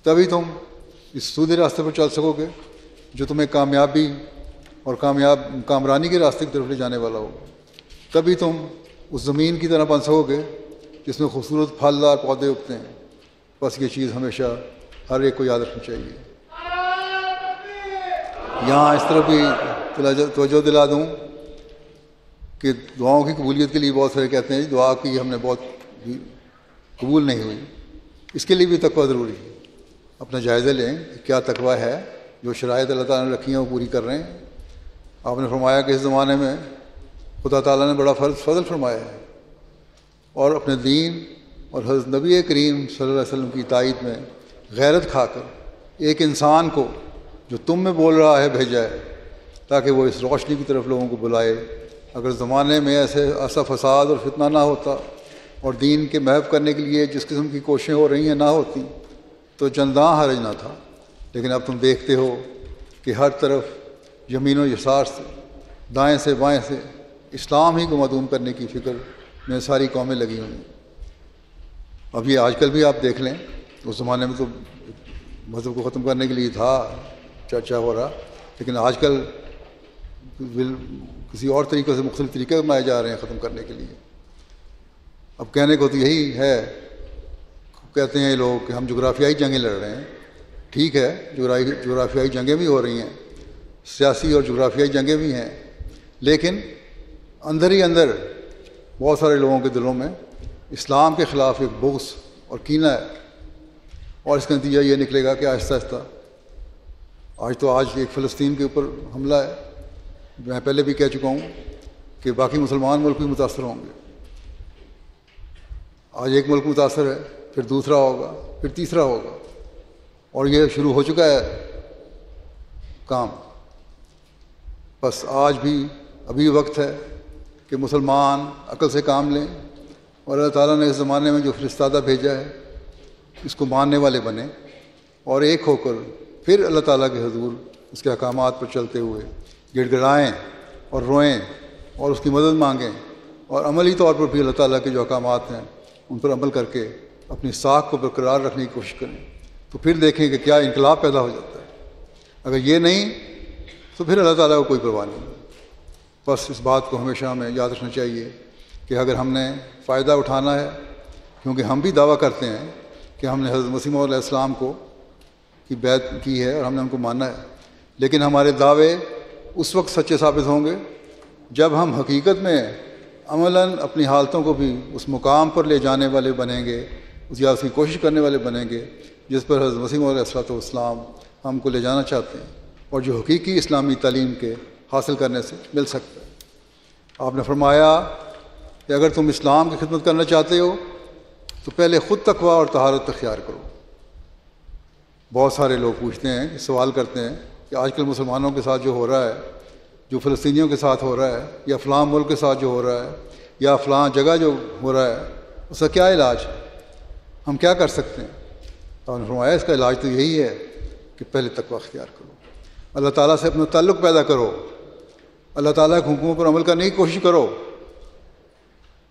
تبھی تم اس سودھے راستے پر چل سکو گے جو تمہیں کامیابی اور کامرانی کے راستے کی طرف لے جانے والا ہوگا، تبھی تم اس زمین کی طرح بن سکو گے جس میں خوبصورت پھلدار پودے اگتے ہیں۔ بس یہ چیز ہمیشہ ہر ایک کو یاد رکھنی چاہیے۔ یہاں اس طرح بھی توجہ دلا دوں کہ دعاؤں کی قبولیت کے لیے بہت سارے کہتے ہیں جی دعا کی ہم نے بہت قبول نہیں ہوئی، اس کے لیے بھی تقویٰ ضروری ہے۔ اپنا جائزہ لیں کہ کیا تقویٰ ہے، جو شرائط اللہ تعالیٰ نے رکھی ہیں وہ پوری کر رہے ہیں۔ آپ نے فرمایا کہ اس زمانے میں خدا تعالیٰ نے بڑا فضل فرمایا ہے، اور اپنے دین اور حضرت نبی کریم صلی اللہ علیہ وسلم کی تائید میں غیرت کھا کر ایک انسان کو جو تم میں بول رہا ہے بھیجا ہے تاکہ وہ اس روشنی کی طرف لوگوں کو بلائے۔ اگر زمانے میں ایسا فساد اور فتنہ نہ ہوتا اور دین کے محو کرنے کے لیے جس قسم کی کوششیں ہو رہی ہیں نہ ہوتی تو چنداں حرج نہ تھا، لیکن اب تم دیکھتے ہو کہ ہر طرف یمین و یسار سے، دائیں سے بائیں سے اسلام ہی کو معدوم کرنے کی فکر میں ساری قومیں لگی ہوئی ہیں۔ اب یہ آج کل بھی آپ دیکھ لیں، اس زمانے میں تو مذہب کو ختم کرنے کے لیے تھا چرچا ہو رہا، لیکن آج کل کسی اور طریقے سے مختلف طریقے بنائے جا رہے ہیں ختم کرنے کے لیے۔ اب کہنے کو تو یہی ہے، کہتے ہیں یہ لوگ کہ ہم جغرافیائی جنگیں لڑ رہے ہیں۔ ٹھیک ہے، جغرافیائی جنگیں بھی ہو رہی ہیں، سیاسی اور جغرافیائی جنگیں بھی ہیں، لیکن اندر ہی اندر بہت سارے لوگوں کے دلوں میں اسلام کے خلاف ایک بغض اور کینہ ہے، اور اس کا نتیجہ یہ نکلے گا کہ آہستہ آہستہ آج ایک فلسطین کے اوپر حملہ ہے، میں پہلے بھی کہہ چکا ہوں کہ باقی مسلمان ملک بھی متاثر ہوں گے۔ آج ایک ملک متاثر ہے، پھر دوسرا ہوگا، پھر تیسرا ہوگا، اور یہ شروع ہو چکا ہے کام۔ بس آج بھی ابھی وقت ہے کہ مسلمان عقل سے کام لیں اور اللہ تعالیٰ نے اس زمانے میں جو فرستادہ بھیجا ہے اس کو ماننے والے بنیں، اور ایک ہو کر پھر اللہ تعالیٰ کے حضور اس کے احکامات پر چلتے ہوئے گڑ گڑائیں اور روئیں اور اس کی مدد مانگیں، اور عملی طور پر بھی اللہ تعالیٰ کے جو احکامات ہیں ان پر عمل کر کے اپنی ساکھ کو برقرار رکھنے کی کوشش کریں، تو پھر دیکھیں کہ کیا انقلاب پیدا ہو جاتا ہے۔ اگر یہ نہیں تو پھر اللہ تعالیٰ کو کوئی پرواہ نہیں۔ بس اس بات کو ہمیشہ ہمیں یاد رکھنا چاہیے کہ اگر ہم نے فائدہ اٹھانا ہے، کیونکہ ہم بھی دعویٰ کرتے ہیں کہ ہم نے حضرت مسیح علیہ السلام کو کی بیعت کی ہے اور ہم نے ان کو مانا ہے، لیکن ہمارے دعوے اس وقت سچے ثابت ہوں گے جب ہم حقیقت میں عملاً اپنی حالتوں کو بھی اس مقام پر لے جانے والے بنیں گے، یا اس کی کوشش کرنے والے بنیں گے جس پر حضرت مسیح علیہ السلام ہم کو لے جانا چاہتے ہیں، اور جو حقیقی اسلامی تعلیم کے حاصل کرنے سے مل سکتا ہے۔ آپ نے فرمایا کہ اگر تم اسلام کی خدمت کرنا چاہتے ہو تو پہلے خود تقویٰ اور طہارت اختیار کرو۔ بہت سارے لوگ پوچھتے ہیں، سوال کرتے ہیں کہ آج کل مسلمانوں کے ساتھ جو ہو رہا ہے، جو فلسطینیوں کے ساتھ ہو رہا ہے، یا فلاں ملک کے ساتھ جو ہو رہا ہے، یا فلاں جگہ جو ہو رہا ہے، اس کا کیا علاج ہے؟ ہم کیا کر سکتے ہیں؟ تو نے فرمایا اس کا علاج تو یہی ہے کہ پہلے تقویٰ اختیار کرو، اللہ تعالیٰ سے اپنا تعلق پیدا کرو، اللہ تعالیٰ کے حکموں پر عمل کرنے کی کوشش کرو،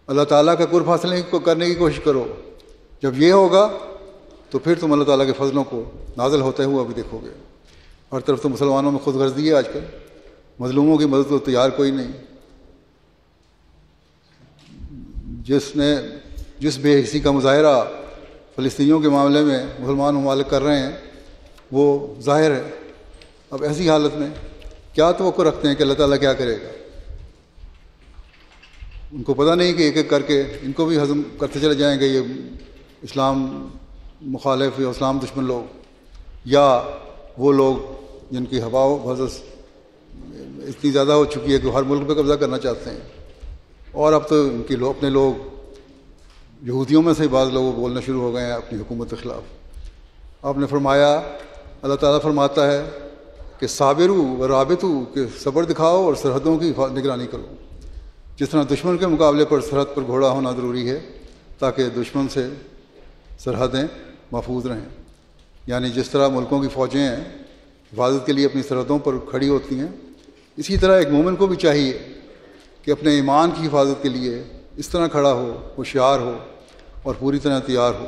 اللہ تعالیٰ کا قرب حاصل کرنے کی کوشش کرو۔ جب یہ ہوگا تو پھر تم اللہ تعالیٰ کے فضلوں کو نازل ہوتے ہوئے بھی دیکھو گے۔ ہر طرف تو مسلمانوں میں خود غرضی ہے، آج کل مظلوموں کی مدد کو تیار کوئی نہیں۔ جس بے حسی کا مظاہرہ فلسطینیوں کے معاملے میں مسلمان ممالک کر رہے ہیں وہ ظاہر ہے۔ اب ایسی حالت میں کیا توقع رکھتے ہیں کہ اللہ تعالیٰ کیا کرے گا؟ ان کو پتہ نہیں کہ ایک ایک کر کے ان کو بھی ہضم کرتے چلے جائیں گے یہ اسلام مخالف یا اسلام دشمن لوگ، یا وہ لوگ جن کی ہوا و بزس اتنی زیادہ ہو چکی ہے کہ ہر ملک پہ قبضہ کرنا چاہتے ہیں، اور اب تو ان کی اپنے لوگ یہودیوں میں سے بعض لوگ بولنا شروع ہو گئے ہیں اپنی حکومت کے خلاف۔ آپ نے فرمایا اللہ تعالیٰ فرماتا ہے کہ صابرو و رابطو، کہ صبر دکھاؤ اور سرحدوں کی نگرانی کرو. جس طرح دشمن کے مقابلے پر سرحد پر گھوڑا ہونا ضروری ہے تاکہ دشمن سے سرحدیں محفوظ رہیں، یعنی جس طرح ملکوں کی فوجیں ہیں حفاظت کے لیے اپنی سرحدوں پر کھڑی ہوتی ہیں، اسی طرح ایک مومن کو بھی چاہیے کہ اپنے ایمان کی حفاظت کے لیے اس طرح کھڑا ہو، ہوشیار ہو اور پوری طرح تیار ہو.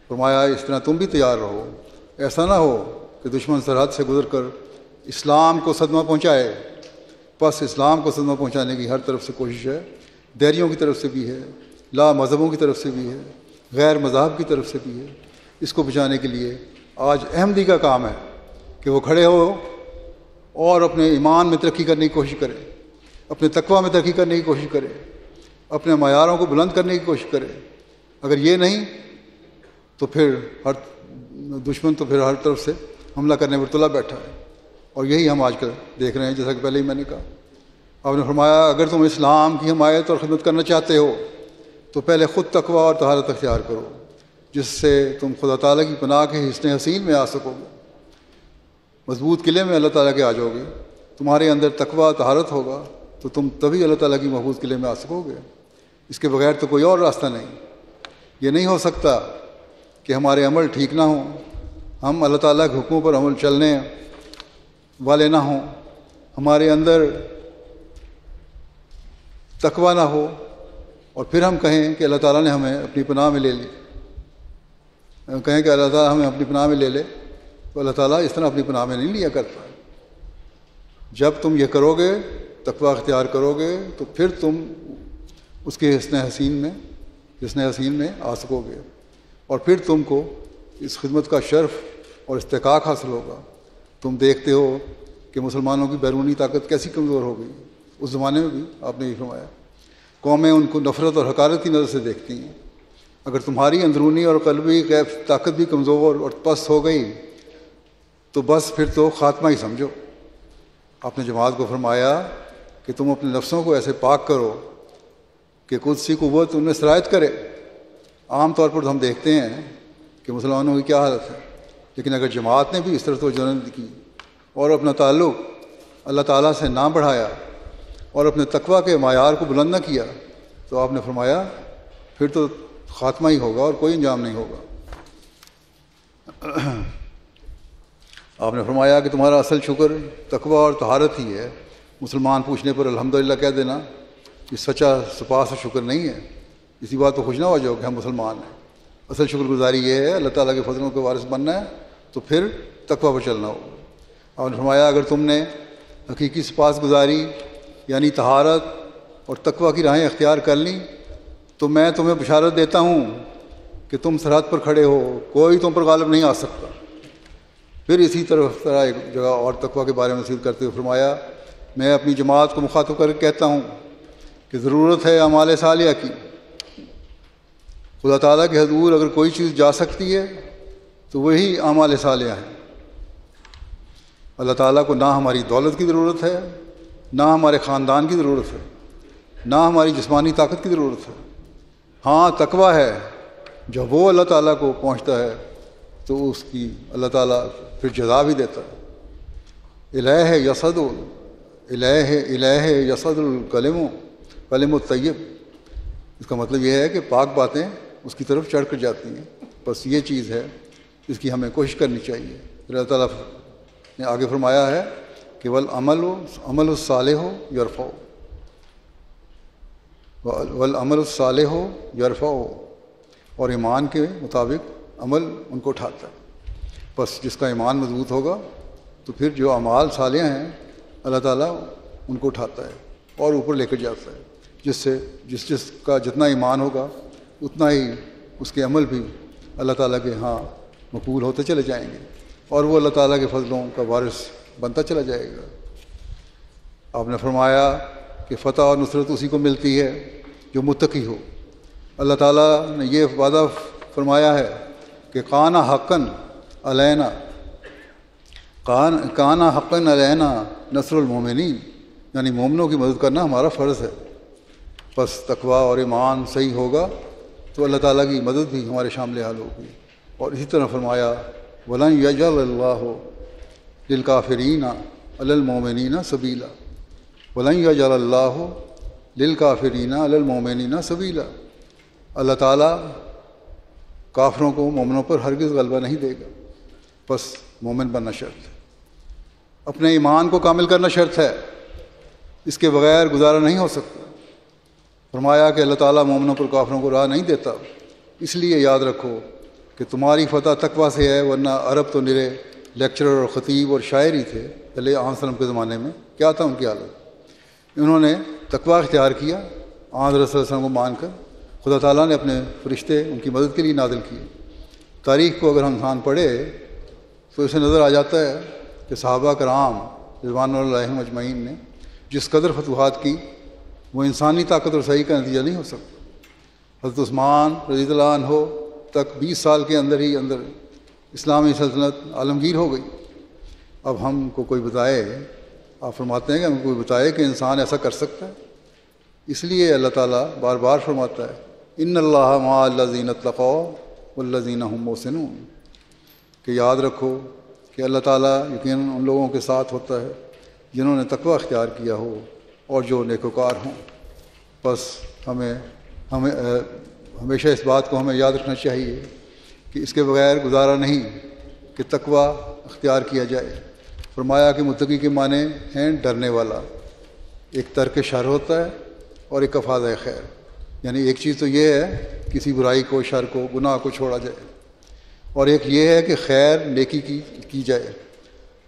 فرمایا اس طرح تم بھی تیار رہو، ایسا نہ ہو کہ دشمن سرحد سے گزر کر اسلام کو صدمہ پہنچائے. بس اسلام کو صدمہ پہنچانے کی ہر طرف سے کوشش ہے، دیریوں کی طرف سے بھی ہے، لا مذہبوں کی طرف سے بھی ہے، غیر مذاہب کی طرف سے بھی ہے. اس کو بچانے کے لیے آج احمدی کا کام ہے کہ وہ کھڑے ہو اور اپنے ایمان میں ترقی کرنے کی کوشش کرے، اپنے تقویٰ میں ترقی کرنے کی کوشش کرے، اپنے معیاروں کو بلند کرنے کی کوشش کرے. اگر یہ نہیں تو پھر دشمن تو پھر ہر طرف سے حملہ کرنے پر تلا بیٹھا ہے، اور یہی ہم آج کل دیکھ رہے ہیں. جیسا کہ پہلے ہی میں نے کہا، آپ نے فرمایا اگر تم اسلام کی حمایت اور خدمت کرنا چاہتے ہو تو پہلے خود تقویٰ اور طہارت اختیار کرو، جس سے تم خدا تعالیٰ کی پناہ کے حصن حسین میں آ سکو گے، مضبوط قلعے میں اللہ تعالیٰ کے آ جاؤ گے. تمہارے اندر تقویٰ طہارت ہوگا تو تم تبھی اللہ تعالیٰ کی محفوظ قلعے میں آ سکو گے. اس کے بغیر تو کوئی اور راستہ نہیں. یہ نہیں ہو سکتا کہ ہمارے عمل ٹھیک نہ ہوں، ہم اللہ تعالیٰ کے حکموں پر عمل چلنے والے نہ ہوں، ہمارے اندر تقویٰ نہ ہو، اور پھر ہم کہیں کہ اللہ تعالیٰ نے ہمیں اپنی پناہ میں لے لی. ہم کہیں کہ اللہ تعالیٰ ہمیں اپنی پناہ میں لے لے، تو اللہ تعالیٰ اس طرح اپنی پناہ میں نہیں لیا کرتا. جب تم یہ کرو گے، تقویٰ اختیار کرو گے، تو پھر تم اس کے حسن حسین میں آ سکو گے، اور پھر تم کو اس خدمت کا شرف اور استحقاق حاصل ہوگا. تم دیکھتے ہو کہ مسلمانوں کی بیرونی طاقت کیسی کمزور ہو گئی. اس زمانے میں بھی آپ نے یہ فرمایا قومیں ان کو نفرت اور حقارت کی نظر سے دیکھتی ہیں. اگر تمہاری اندرونی اور قلبی طاقت بھی کمزور اور پست ہو گئی تو بس پھر تو خاتمہ ہی سمجھو. آپ نے جماعت کو فرمایا کہ تم اپنے نفسوں کو ایسے پاک کرو کہ قدسی قوت ان میں سرایت کرے. عام طور پر ہم دیکھتے ہیں کہ مسلمانوں کی کیا حالت ہے، لیکن اگر جماعت نے بھی اس طرح توجہ کی اور اپنا تعلق اللہ تعالیٰ سے نہ بڑھایا اور اپنے تقویٰ کے معیار کو بلند نہ کیا تو آپ نے فرمایا پھر تو خاتمہ ہی ہوگا اور کوئی انجام نہیں ہوگا. آپ نے فرمایا کہ تمہارا اصل شکر تقویٰ اور طہارت ہی ہے. مسلمان پوچھنے پر الحمدللہ کہہ دینا یہ سچا سپاس اور شکر نہیں ہے. اسی بات کو خوش نہ ہو جاؤ کہ ہم مسلمان ہیں. اصل شکر گزاری یہ ہے اللہ تعالیٰ کے فضلوں کے وارث بننا ہے، تو پھر تقویٰ پر چلنا ہوگا. آپ نے فرمایا اگر تم نے حقیقی سپاس گزاری یعنی طہارت اور تقویٰ کی راہیں اختیار کر لیں تو میں تمہیں بشارت دیتا ہوں کہ تم سرحد پر کھڑے ہو، کوئی تم پر غالب نہیں آ سکتا. پھر اسی طرح ایک جگہ اور تقویٰ کے بارے میں نصیحت کرتے ہوئے فرمایا میں اپنی جماعت کو مخاطب کر کے کہتا ہوں کہ ضرورت ہے اعمال صالحہ کی. خدا تعالیٰ کے حضور اگر کوئی چیز جا سکتی ہے تو وہی اعمال صالحہ ہیں. اللہ تعالیٰ کو نہ ہماری دولت کی ضرورت ہے، نہ ہمارے خاندان کی ضرورت ہے، نہ ہماری جسمانی طاقت کی ضرورت ہے. ہاں تقویٰ ہے، جب وہ اللہ تعالیٰ کو پہنچتا ہے تو اس کی اللہ تعالیٰ پھر جزا بھی دیتا ہے. الہ یصعد الکلم الطیب، اس کا مطلب یہ ہے کہ پاک باتیں اس کی طرف چڑھ کر جاتی ہیں. بس یہ چیز ہے اس کی ہمیں کوشش کرنی چاہیے. پھر اللہ تعالیٰ نے آگے فرمایا ہے کہ والعمل الصالح یرفع، والعمل الصالح یرفع، اور ایمان کے مطابق عمل ان کو اٹھاتا ہے. بس جس کا ایمان مضبوط ہوگا تو پھر جو اعمال صالحہ ہیں اللہ تعالیٰ ان کو اٹھاتا ہے اور اوپر لے کر جاتا ہے. جس سے جس کا جتنا ایمان ہوگا اتنا ہی اس کے عمل بھی اللہ تعالیٰ کے ہاں مقبول ہوتے چلے جائیں گے اور وہ اللہ تعالیٰ کے فضلوں کا وارث بنتا چلا جائے گا. آپ نے فرمایا کہ فتح اور نصرت اسی کو ملتی ہے جو متقی ہو. اللہ تعالیٰ نے یہ وعدہ فرمایا ہے کہ کان حقاً علینا نصر المومنین، یعنی مومنوں کی مدد کرنا ہمارا فرض ہے. بس تقویٰ اور ایمان صحیح ہوگا تو اللہ تعالیٰ کی مدد بھی ہمارے شامل حال ہوگی. اور اسی طرح فرمایا ولن یجعل اللہ للکافرین علی المؤمنین سبیلا، ولن یجعل اللہ للکافرین علی المؤمنین سبیلا۔ اللہ تعالیٰ کافروں کو مومنوں پر ہرگز غلبہ نہیں دے گا، بس مومن بننا شرط ہے، اپنے ایمان کو کامل کرنا شرط ہے، اس کے بغیر گزارا نہیں ہو سکتا۔ فرمایا کہ اللہ تعالیٰ مومنوں پر کافروں کو راہ نہیں دیتا، اس لیے یاد رکھو کہ تمہاری فتح تقویٰ سے ہے، ورنہ عرب تو نرے لیکچرر اور خطیب اور شاعر ہی تھے پہلے آن وسلم کے زمانے میں۔ کیا تھا ان کی حالت؟ انہوں نے تقویٰ اختیار کیا، آن صلی اللہ علیہ وسلم کو مان کر خدا تعالیٰ نے اپنے فرشتے ان کی مدد کے لیے نازل کیے۔ تاریخ کو اگر ہم انسان پڑھے تو اسے نظر آ جاتا ہے کہ صحابہ کرام رضوان اللہ علیہم اجمعین نے جس قدر فتوحات کی وہ انسانی طاقت اور صحیح کا نتیجہ نہیں ہو سکتا۔ حضرت عثمان رضی اللہ عنہ تک 20 سال کے اندر ہی اندر اسلامی سلطنت عالمگیر ہو گئی۔ اب ہم کو کوئی بتائے، آپ فرماتے ہیں کہ ہم کوئی بتائے کہ انسان ایسا کر سکتا ہے؟ اس لیے اللہ تعالیٰ بار بار فرماتا ہے ان اللہ مع الذین اتقوا والذین هم محسنون، کہ یاد رکھو کہ اللہ تعالیٰ یقیناً ان لوگوں کے ساتھ ہوتا ہے جنہوں نے تقوی اختیار کیا ہو اور جو نیکوکار ہوں۔ بس ہمیں ہمیشہ اس بات کو ہمیں یاد رکھنا چاہیے کہ اس کے بغیر گزارا نہیں کہ تقوی اختیار کیا جائے۔ فرمایا کہ متقی کے معنی ہیں ڈرنے والا، ایک ترک شر ہوتا ہے اور ایک افاظ خیر، یعنی ایک چیز تو یہ ہے کسی برائی کو، شر کو، گناہ کو چھوڑا جائے، اور ایک یہ ہے کہ خیر نیکی کی جائے۔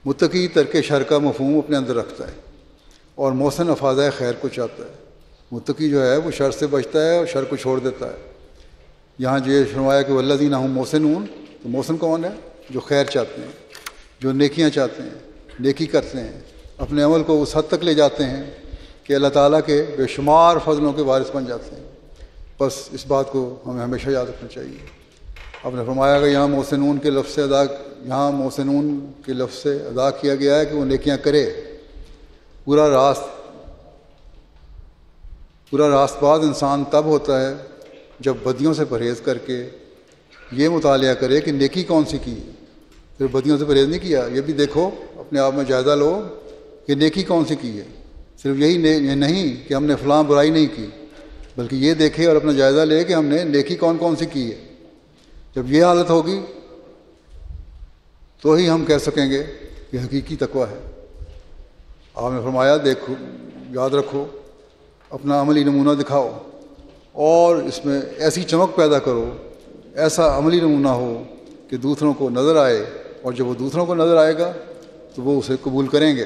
متقی ترک شر کا مفہوم اپنے اندر رکھتا ہے اور محسن افاظ خیر کو چاہتا ہے۔ متقی جو ہے وہ شر سے بچتا ہے اور شر کو چھوڑ دیتا ہے۔ یہاں جو فرمایا کہ والذین هم محسنون، تو محسن کون ہے؟ جو خیر چاہتے ہیں، جو نیکیاں چاہتے ہیں، نیکی کرتے ہیں، اپنے عمل کو اس حد تک لے جاتے ہیں کہ اللہ تعالیٰ کے بے شمار فضلوں کے وارث بن جاتے ہیں۔ بس اس بات کو ہمیں ہمیشہ یاد رکھنا چاہیے۔ آپ نے فرمایا کہ یہاں محسنون کے لفظ سے ادا کیا گیا ہے کہ وہ نیکیاں کرے۔ پورا راست باز انسان تب ہوتا ہے جب بدیوں سے پرہیز کر کے یہ مطالعہ کرے کہ نیکی کون سی کی، پھر بدیوں سے پرہیز نہیں کیا۔ یہ بھی دیکھو، اپنے آپ میں جائزہ لو کہ نیکی کون سی کی ہے۔ صرف یہی نہیں کہ ہم نے فلاں برائی نہیں کی، بلکہ یہ دیکھے اور اپنا جائزہ لے کہ ہم نے نیکی کون کون سی کی ہے۔ جب یہ حالت ہوگی تو ہی ہم کہہ سکیں گے کہ حقیقی تقویٰ ہے۔ آپ نے فرمایا دیکھو، یاد رکھو، اپنا عملی نمونہ دکھاؤ اور اس میں ایسی چمک پیدا کرو، ایسا عملی نمونہ ہو کہ دوسروں کو نظر آئے، اور جب وہ دوسروں کو نظر آئے گا تو وہ اسے قبول کریں گے۔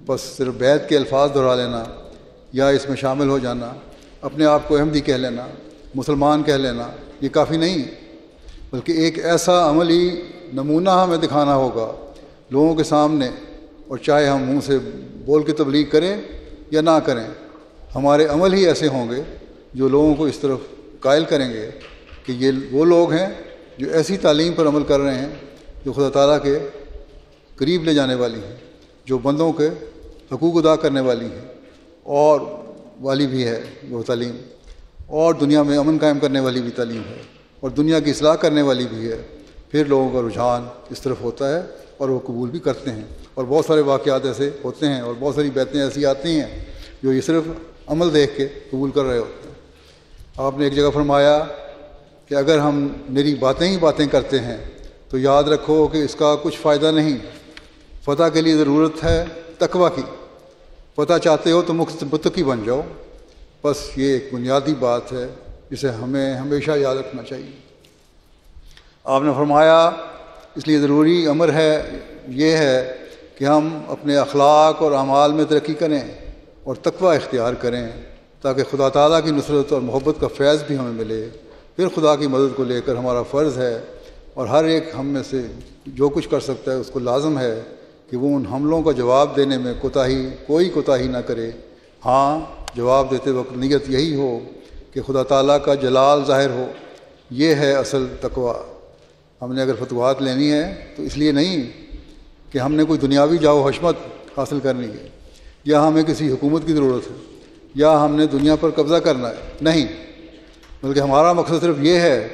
بس صرف بیعت کے الفاظ دہرا لینا یا اس میں شامل ہو جانا، اپنے آپ کو احمدی کہہ لینا، مسلمان کہہ لینا، یہ کافی نہیں، بلکہ ایک ایسا عملی نمونہ ہمیں دکھانا ہوگا لوگوں کے سامنے، اور چاہے ہم منہ سے بول کے تبلیغ کریں یا نہ کریں، ہمارے عمل ہی ایسے ہوں گے جو لوگوں کو اس طرف قائل کریں گے کہ یہ وہ لوگ ہیں جو ایسی تعلیم پر عمل کر رہے ہیں جو خدا تعالیٰ کے قریب لے جانے والی ہیں، جو بندوں کے حقوق ادا کرنے والی ہیں اور والی بھی ہے وہ تعلیم، اور دنیا میں امن قائم کرنے والی بھی تعلیم ہے، اور دنیا کی اصلاح کرنے والی بھی ہے۔ پھر لوگوں کا رجحان اس طرف ہوتا ہے اور وہ قبول بھی کرتے ہیں، اور بہت سارے واقعات ایسے ہوتے ہیں اور بہت ساری بیتیں ایسی آتی ہیں جو یہ صرف عمل دیکھ کے قبول کر رہے ہوتے ہیں۔ آپ نے ایک جگہ فرمایا کہ اگر ہم میری باتیں کرتے ہیں تو یاد رکھو کہ اس کا کچھ فائدہ نہیں، فتح کے لیے ضرورت ہے تقویٰ کی۔ فتح چاہتے ہو تو متقی بن جاؤ، بس یہ ایک بنیادی بات ہے جسے ہمیں ہمیشہ یاد رکھنا چاہیے۔ آپ نے فرمایا اس لیے ضروری امر ہے یہ ہے کہ ہم اپنے اخلاق اور اعمال میں ترقی کریں اور تقویٰ اختیار کریں تاکہ خدا تعالیٰ کی نصرت اور محبت کا فیض بھی ہمیں ملے۔ پھر خدا کی مدد کو لے کر ہمارا فرض ہے، اور ہر ایک ہم میں سے جو کچھ کر سکتا ہے اس کو لازم ہے کہ وہ ان حملوں کا جواب دینے میں کوئی کوتاہی نہ کرے۔ ہاں، جواب دیتے وقت نیت یہی ہو کہ خدا تعالیٰ کا جلال ظاہر ہو، یہ ہے اصل تقویٰ۔ ہم نے اگر فتوحات لینی ہے تو اس لیے نہیں کہ ہم نے کوئی دنیاوی جاؤ حشمت حاصل کرنی ہے، یا ہمیں کسی حکومت کی ضرورت ہے، یا ہم نے دنیا پر قبضہ کرنا ہے، نہیں، بلکہ ہمارا مقصد صرف یہ ہے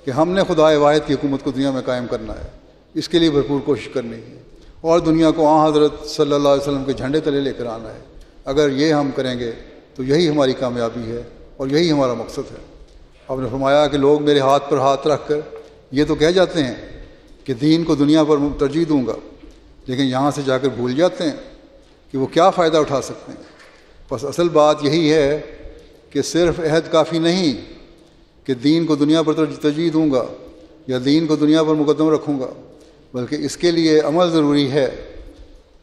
کہ ہم نے خدا واحد کی حکومت کو دنیا میں قائم کرنا ہے، اس کے لیے بھرپور کوشش کرنی ہے اور دنیا کو حضرت صلی اللہ علیہ وسلم کے جھنڈے تلے لے کر آنا ہے۔ اگر یہ ہم کریں گے تو یہی ہماری کامیابی ہے اور یہی ہمارا مقصد ہے۔ آپ نے فرمایا کہ لوگ میرے ہاتھ پر ہاتھ رکھ کر یہ تو کہہ جاتے ہیں کہ دین کو دنیا پر ترجیح دوں گا، لیکن یہاں سے جا کر بھول جاتے ہیں کہ وہ کیا فائدہ اٹھا سکتے ہیں۔ بس اصل بات یہی ہے کہ صرف عہد کافی نہیں کہ دین کو دنیا پر ترجیح دوں گا یا دین کو دنیا پر مقدم رکھوں گا، بلکہ اس کے لیے عمل ضروری ہے،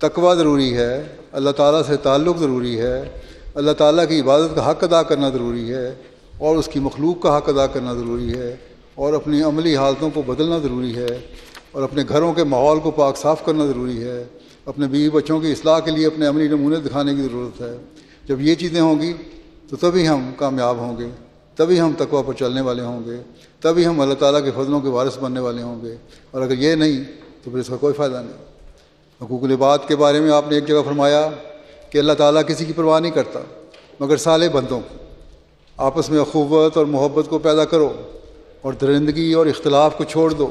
تقویٰ ضروری ہے، اللہ تعالیٰ سے تعلق ضروری ہے، اللہ تعالیٰ کی عبادت کا حق ادا کرنا ضروری ہے اور اس کی مخلوق کا حق ادا کرنا ضروری ہے اور اپنی عملی حالتوں کو بدلنا ضروری ہے اور اپنے گھروں کے ماحول کو پاک صاف کرنا ضروری ہے، اپنے بیوی بچوں کی اصلاح کے لیے اپنے عملی نمونے دکھانے کی ضرورت ہے۔ جب یہ چیزیں ہوں گی تو تبھی ہم کامیاب ہوں گے، تبھی ہم تقویٰ پر چلنے والے ہوں گے، تبھی ہم اللہ تعالیٰ کے فضلوں کے وارث بننے والے ہوں گے، اور اگر یہ نہیں تو پھر اس کا کوئی فائدہ نہیں۔ حقوق العباد کے بارے میں آپ نے ایک جگہ فرمایا کہ اللہ تعالیٰ کسی کی پرواہ نہیں کرتا مگر صالح بندوں کی۔ آپس میں اخوت اور محبت کو پیدا کرو اور درندگی اور اختلاف کو چھوڑ دو،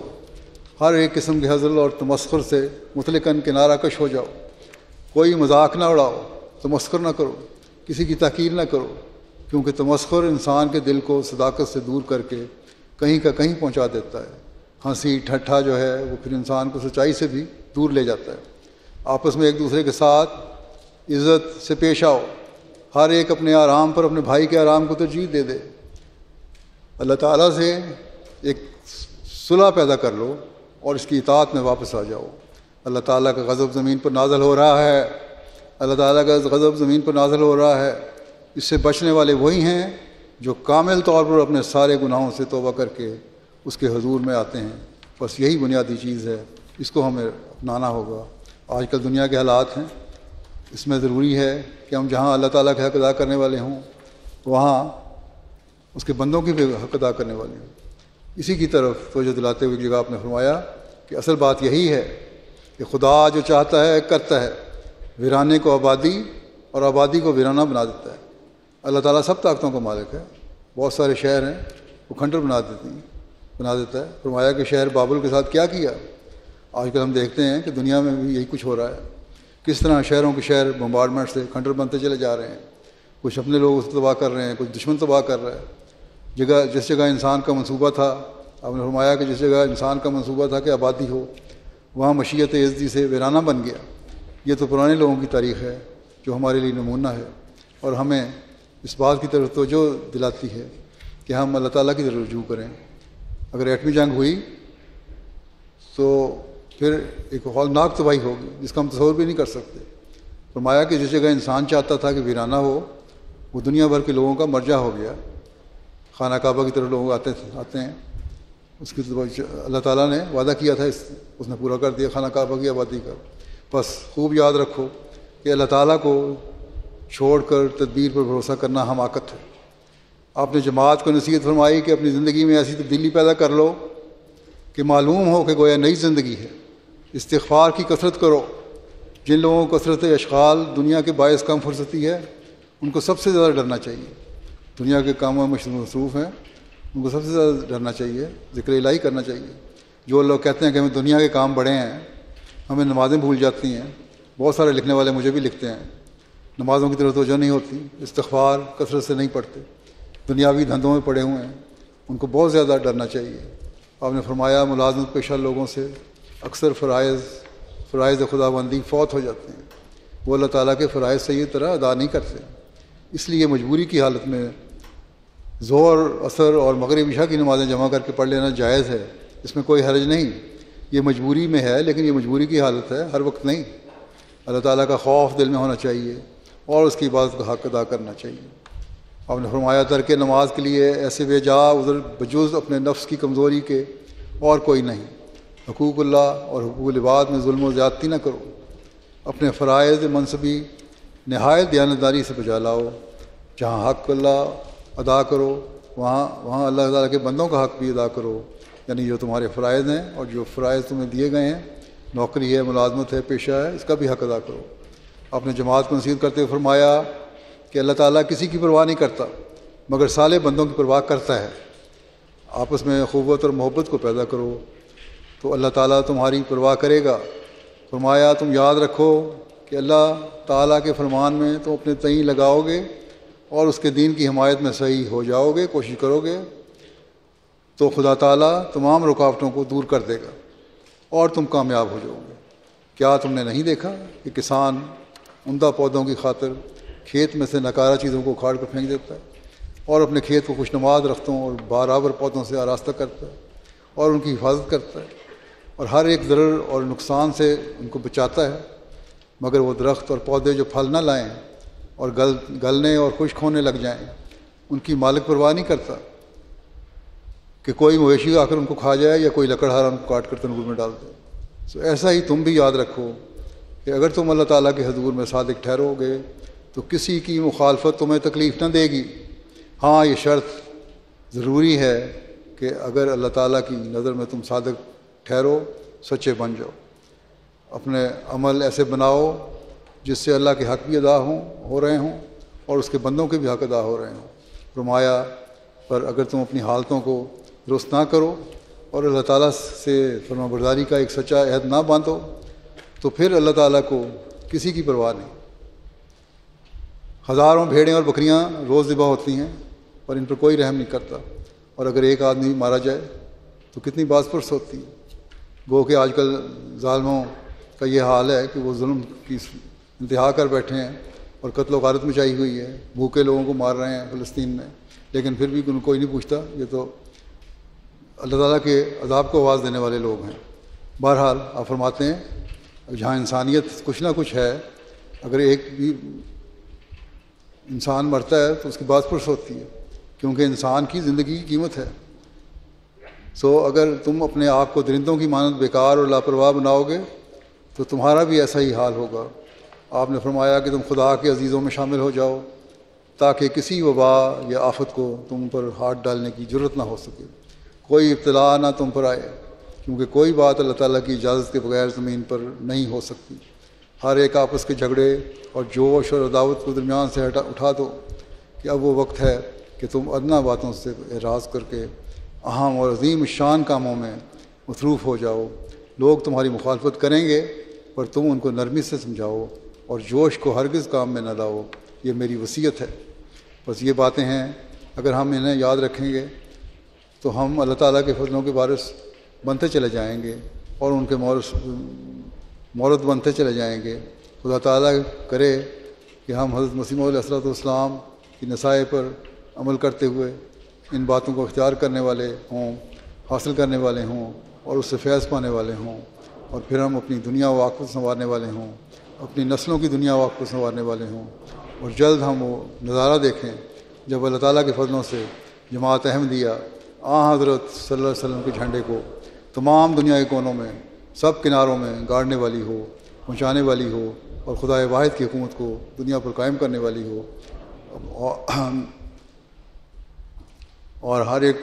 ہر ایک قسم کے ہزل اور تمسخر سے مطلقاً کنارہ کش ہو جاؤ، کوئی مذاق نہ اڑاؤ، تمسخر نہ کرو، کسی کی تحقیر نہ کرو، کیونکہ تمسخر انسان کے دل کو صداقت سے دور کر کے کہیں کا کہیں پہنچا دیتا ہے۔ ہنسی ٹھٹھا جو ہے وہ پھر انسان کو سچائی سے بھی دور لے جاتا ہے۔ آپس میں ایک دوسرے کے ساتھ عزت سے پیش آؤ، ہر ایک اپنے آرام پر اپنے بھائی کے آرام کو ترجیح دے دے، اللہ تعالیٰ سے ایک صلح پیدا کر لو اور اس کی اطاعت میں واپس آ جاؤ۔ اللہ تعالیٰ کا غضب زمین پر نازل ہو رہا ہے، اللہ تعالیٰ کا غضب زمین پر نازل ہو رہا ہے۔ اس سے بچنے والے وہی ہیں جو کامل طور پر اپنے سارے گناہوں سے توبہ کر کے اس کے حضور میں آتے ہیں۔ بس یہی بنیادی چیز ہے، اس کو ہمیں اپنانا ہوگا۔ آج کل دنیا کے حالات ہیں، اس میں ضروری ہے کہ ہم جہاں اللہ تعالیٰ کے حق ادا کرنے والے ہوں وہاں اس کے بندوں کی بھی حق ادا کرنے والے ہوں۔ اسی کی طرف توجہ دلاتے ہوئے جگہ آپ نے فرمایا کہ اصل بات یہی ہے کہ خدا جو چاہتا ہے کرتا ہے، ویرانے کو آبادی اور آبادی کو ویرانہ بنا دیتا ہے۔ اللہ تعالیٰ سب طاقتوں کا مالک ہے، بہت سارے شہر ہیں وہ کھنڈر بنا دیتا ہے۔ فرمایا کہ شہر بابل کے ساتھ کیا کیا۔ آج کل ہم دیکھتے ہیں کہ دنیا میں بھی یہی کچھ ہو رہا ہے، کس طرح شہروں کے شہر بمبارڈمنٹ سے کھنڈر بنتے چلے جا رہے ہیں، کچھ اپنے لوگ اس تباہ کر رہے ہیں، کچھ دشمن تباہ کر رہا ہے۔ جس جگہ انسان کا منصوبہ تھا، آپ نے فرمایا کہ جس جگہ انسان کا منصوبہ تھا کہ آبادی ہو، وہاں مشیت عزتی سے ویرانہ بن گیا۔ یہ تو پرانے لوگوں کی تاریخ ہے جو ہمارے لیے نمونہ ہے اور ہمیں اس بات کی طرف توجہ دلاتی ہے کہ ہم اللہ تعالیٰ کی طرف رجوع کریں۔ اگر ایٹمی جنگ ہوئی تو پھر ایک ہولناک تباہی ہوگی جس کا ہم تصور بھی نہیں کر سکتے۔ فرمایا کہ جس جگہ انسان چاہتا تھا کہ ویرانہ ہو، وہ دنیا بھر کے لوگوں کا مرجع ہو گیا۔ خانہ کعبہ کی طرف لوگ آتے ہیں، اس کی اللہ تعالیٰ نے وعدہ کیا تھا، اس نے پورا کر دیا خانہ کعبہ کی آبادی کا۔ بس خوب یاد رکھو کہ اللہ تعالیٰ کو چھوڑ کر تدبیر پر بھروسہ کرنا حماقت ہے۔ آپ نے جماعت کو نصیحت فرمائی کہ اپنی زندگی میں ایسی تبدیلی پیدا کر لو کہ معلوم ہو کہ گویا نئی زندگی ہے۔ استغفار کی کثرت کرو۔ جن لوگوں کو کثرت اشغال دنیا کے باعث کم فرصتی ہے، ان کو سب سے زیادہ ڈرنا چاہیے۔ دنیا کے کاموں میں مصروف ہیں، ان کو سب سے زیادہ ڈرنا چاہیے، ذکر الہی کرنا چاہیے۔ جو لوگ کہتے ہیں کہ ہمیں دنیا کے کام بڑے ہیں، ہمیں نمازیں بھول جاتی ہیں، بہت سارے لکھنے والے مجھے بھی لکھتے ہیں، نمازوں کی طرف توجہ نہیں ہوتی، استغفار کثرت سے نہیں پڑھتے، دنیاوی دھندوں میں پڑے ہوئے ہیں، ان کو بہت زیادہ ڈرنا چاہیے۔ آپ نے فرمایا ملازمت پیشہ لوگوں سے اکثر فرائض خداوندی فوت ہو جاتے ہیں، وہ اللہ تعالیٰ کے فرائض صحیح طرح ادا نہیں کرتے، اس لیے مجبوری کی حالت میں ظہر، عصر اور مغرب عشاء کی نمازیں جمع کر کے پڑھ لینا جائز ہے، اس میں کوئی حرج نہیں۔ یہ مجبوری میں ہے، لیکن یہ مجبوری کی حالت ہے، ہر وقت نہیں۔ اللہ تعالیٰ کا خوف دل میں ہونا چاہیے اور اس کی عبادت کا حق ادا کرنا چاہیے۔ آپ نے فرمایا ترک نماز کے لیے ایسے بے جا عذر بجز اپنے نفس کی کمزوری کے اور کوئی نہیں۔ حقوق اللہ اور حقوق العباد میں ظلم و زیادتی نہ کرو، اپنے فرائض منصبی نہایت دیانتداری سے بجا لاؤ۔ جہاں حق اللہ ادا کرو وہاں اللہ تعالیٰ کے بندوں کا حق بھی ادا کرو، یعنی جو تمہارے فرائض ہیں اور جو فرائض تمہیں دیے گئے ہیں، نوکری ہے، ملازمت ہے، پیشہ ہے، اس کا بھی حق ادا کرو۔ آپ نے جماعت کو نصیحت کرتے ہوئے فرمایا کہ اللہ تعالیٰ کسی کی پرواہ نہیں کرتا مگر صالح بندوں کی پرواہ کرتا ہے۔ آپس میں اخوت اور محبت کو پیدا کرو، تو اللہ تعالیٰ تمہاری پرواہ کرے گا۔ فرمایا تم یاد رکھو کہ اللہ تعالیٰ کے فرمان میں تم اپنے تئیں لگاؤ گے اور اس کے دین کی حمایت میں صحیح ہو جاؤ گے، کوشش کرو گے، تو خدا تعالیٰ تمام رکاوٹوں کو دور کر دے گا اور تم کامیاب ہو جاؤ گے۔ کیا تم نے نہیں دیکھا کہ کسان عمدہ پودوں کی خاطر کھیت میں سے ناکارہ چیزوں کو اکھاڑ کر پھینک دیتا ہے اور اپنے کھیت کو خوشنما درختوں اور برابر پودوں سے آراستہ کرتا ہے اور ان کی حفاظت کرتا ہے اور ہر ایک ضرر اور نقصان سے ان کو بچاتا ہے، مگر وہ درخت اور پودے جو پھل نہ لائیں اور گلنے اور خشک ہونے لگ جائیں، ان کی مالک پرواہ نہیں کرتا کہ کوئی مویشی آ کر ان کو کھا جائے یا کوئی لکڑہارا ان کو کاٹ کر تنور میں ڈال دے۔ سو ایسا ہی تم بھی یاد رکھو کہ اگر تم اللہ تعالیٰ کے حضور میں صادق ٹھہرو گے تو کسی کی مخالفت تمہیں تکلیف نہ دے گی۔ ہاں یہ شرط ضروری ہے کہ اگر اللہ تعالیٰ کی نظر میں تم صادق ٹھہرو، سچے بن جاؤ، اپنے عمل ایسے بناؤ جس سے اللہ کے حق بھی ادا ہو رہے ہوں اور اس کے بندوں کے بھی حق ادا ہو رہے ہوں۔ فرمایا پر اگر تم اپنی حالتوں کو درست نہ کرو اور اللہ تعالیٰ سے فرما برداری کا ایک سچا عہد نہ باندھو تو پھر اللہ تعالیٰ کو کسی کی پرواہ نہیں۔ ہزاروں بھیڑیں اور بکریاں روز ذبح ہوتی ہیں پر ان پر کوئی رحم نہیں کرتا، اور اگر ایک آدمی مارا جائے تو کتنی باز پرس ہوتی ہے۔ گو کہ آج کل ظالموں کا یہ حال ہے کہ وہ ظلم کی انتہا کر بیٹھے ہیں اور قتل و غارت مچائی ہوئی ہے، بھوکے لوگوں کو مار رہے ہیں فلسطین میں، لیکن پھر بھی کوئی نہیں پوچھتا، یہ تو اللہ تعالیٰ کے عذاب کو آواز دینے والے لوگ ہیں۔ بہرحال آپ فرماتے ہیں جہاں انسانیت کچھ نہ کچھ ہے، اگر ایک بھی انسان مرتا ہے تو اس کی باز پرس ہوتی ہے، کیونکہ انسان کی زندگی کی قیمت ہے۔ سو اگر تم اپنے آپ کو درندوں کی مانند بیکار اور لاپرواہ بناؤ گے تو تمہارا بھی ایسا ہی حال ہوگا۔ آپ نے فرمایا کہ تم خدا کے عزیزوں میں شامل ہو جاؤ تاکہ کسی وبا یا آفت کو تم پر ہاتھ ڈالنے کی جرت نہ ہو سکے، کوئی ابتلا نہ تم پر آئے، کیونکہ کوئی بات اللہ تعالیٰ کی اجازت کے بغیر زمین پر نہیں ہو سکتی۔ ہر ایک آپس کے جھگڑے اور جوش اور عداوت کو درمیان سے اٹھا دو کہ اب وہ وقت ہے کہ تم ادنیٰ باتوں سے اعراض کر کے اہم اور عظیم شان کاموں میں مصروف ہو جاؤ۔ لوگ تمہاری مخالفت کریں گے پر تم ان کو نرمی سے سمجھاؤ اور جوش کو ہرگز کام میں نہ لاؤ، یہ میری وصیت ہے۔ بس یہ باتیں ہیں، اگر ہم انہیں یاد رکھیں گے تو ہم اللہ تعالیٰ کے فضلوں کے وارث بنتے چلے جائیں گے اور ان کے مورد بنتے چلے جائیں گے۔ خدا تعالیٰ کرے کہ ہم حضرت مسیح موعود علیہ السلام کی نصائح پر عمل کرتے ہوئے ان باتوں کو اختیار کرنے والے ہوں، حاصل کرنے والے ہوں اور اس سے فیض پانے والے ہوں، اور پھر ہم اپنی دنیا و آخرت کو سنوارنے والے ہوں، اپنی نسلوں کی دنیا و آخرت کو سنوارنے والے ہوں، اور جلد ہم وہ نظارہ دیکھیں جب اللہ تعالیٰ کے فضلوں سے جماعت احمدیہ حضرت صلی اللہ علیہ وسلم کے جھنڈے کو تمام دنیا کے کونوں میں سب کناروں میں گاڑنے والی ہو، پہنچانے والی ہو، اور خدا واحد کی حکومت کو دنیا پر قائم کرنے والی ہو، اور ہر ایک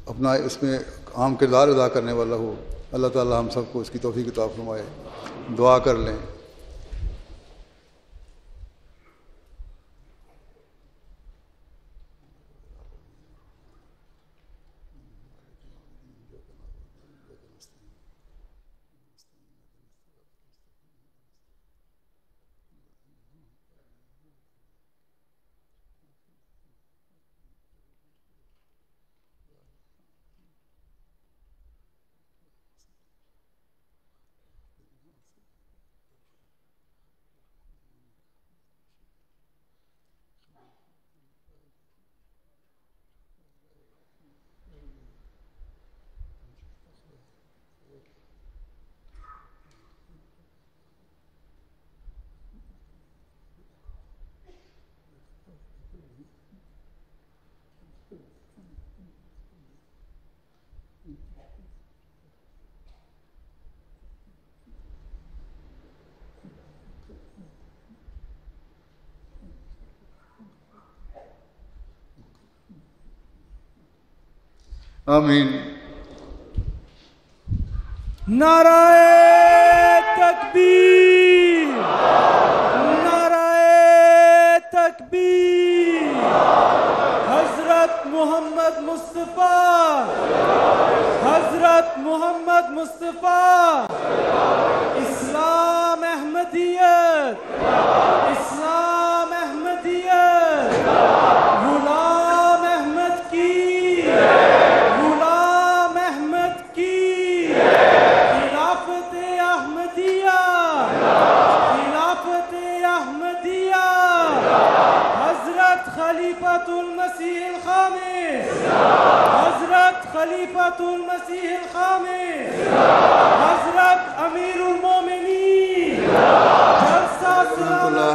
اپنا اس میں اہم کردار ادا کرنے والا ہو۔ اللہ تعالیٰ ہم سب کو اس کی توفیق عطا فرمائے۔ دعا کر لیں۔ آمین۔ نعرہ تکبیر، نعرہ تکبیر، حضرت محمد مصطفیٰ، حضرت محمد مصطفیٰ اسلام احمدیت اسلام احمدیت غلام احمد کی غلام احمد کی خلافت احمدیہ خلافت احمدیہ حضرت خلیفۃ المسیح الخامس حضرت خلیفۃ المسیح الخامس حضرت امیر المومنین جلسہ سالانہ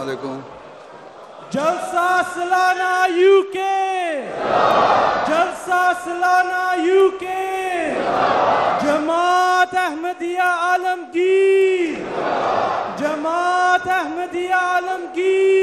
علیکم جلسہ سالانہ یو کے جلسہ سالانہ یو کے جماعت احمدیہ عالمگیر جماعت احمدیہ عالمگیر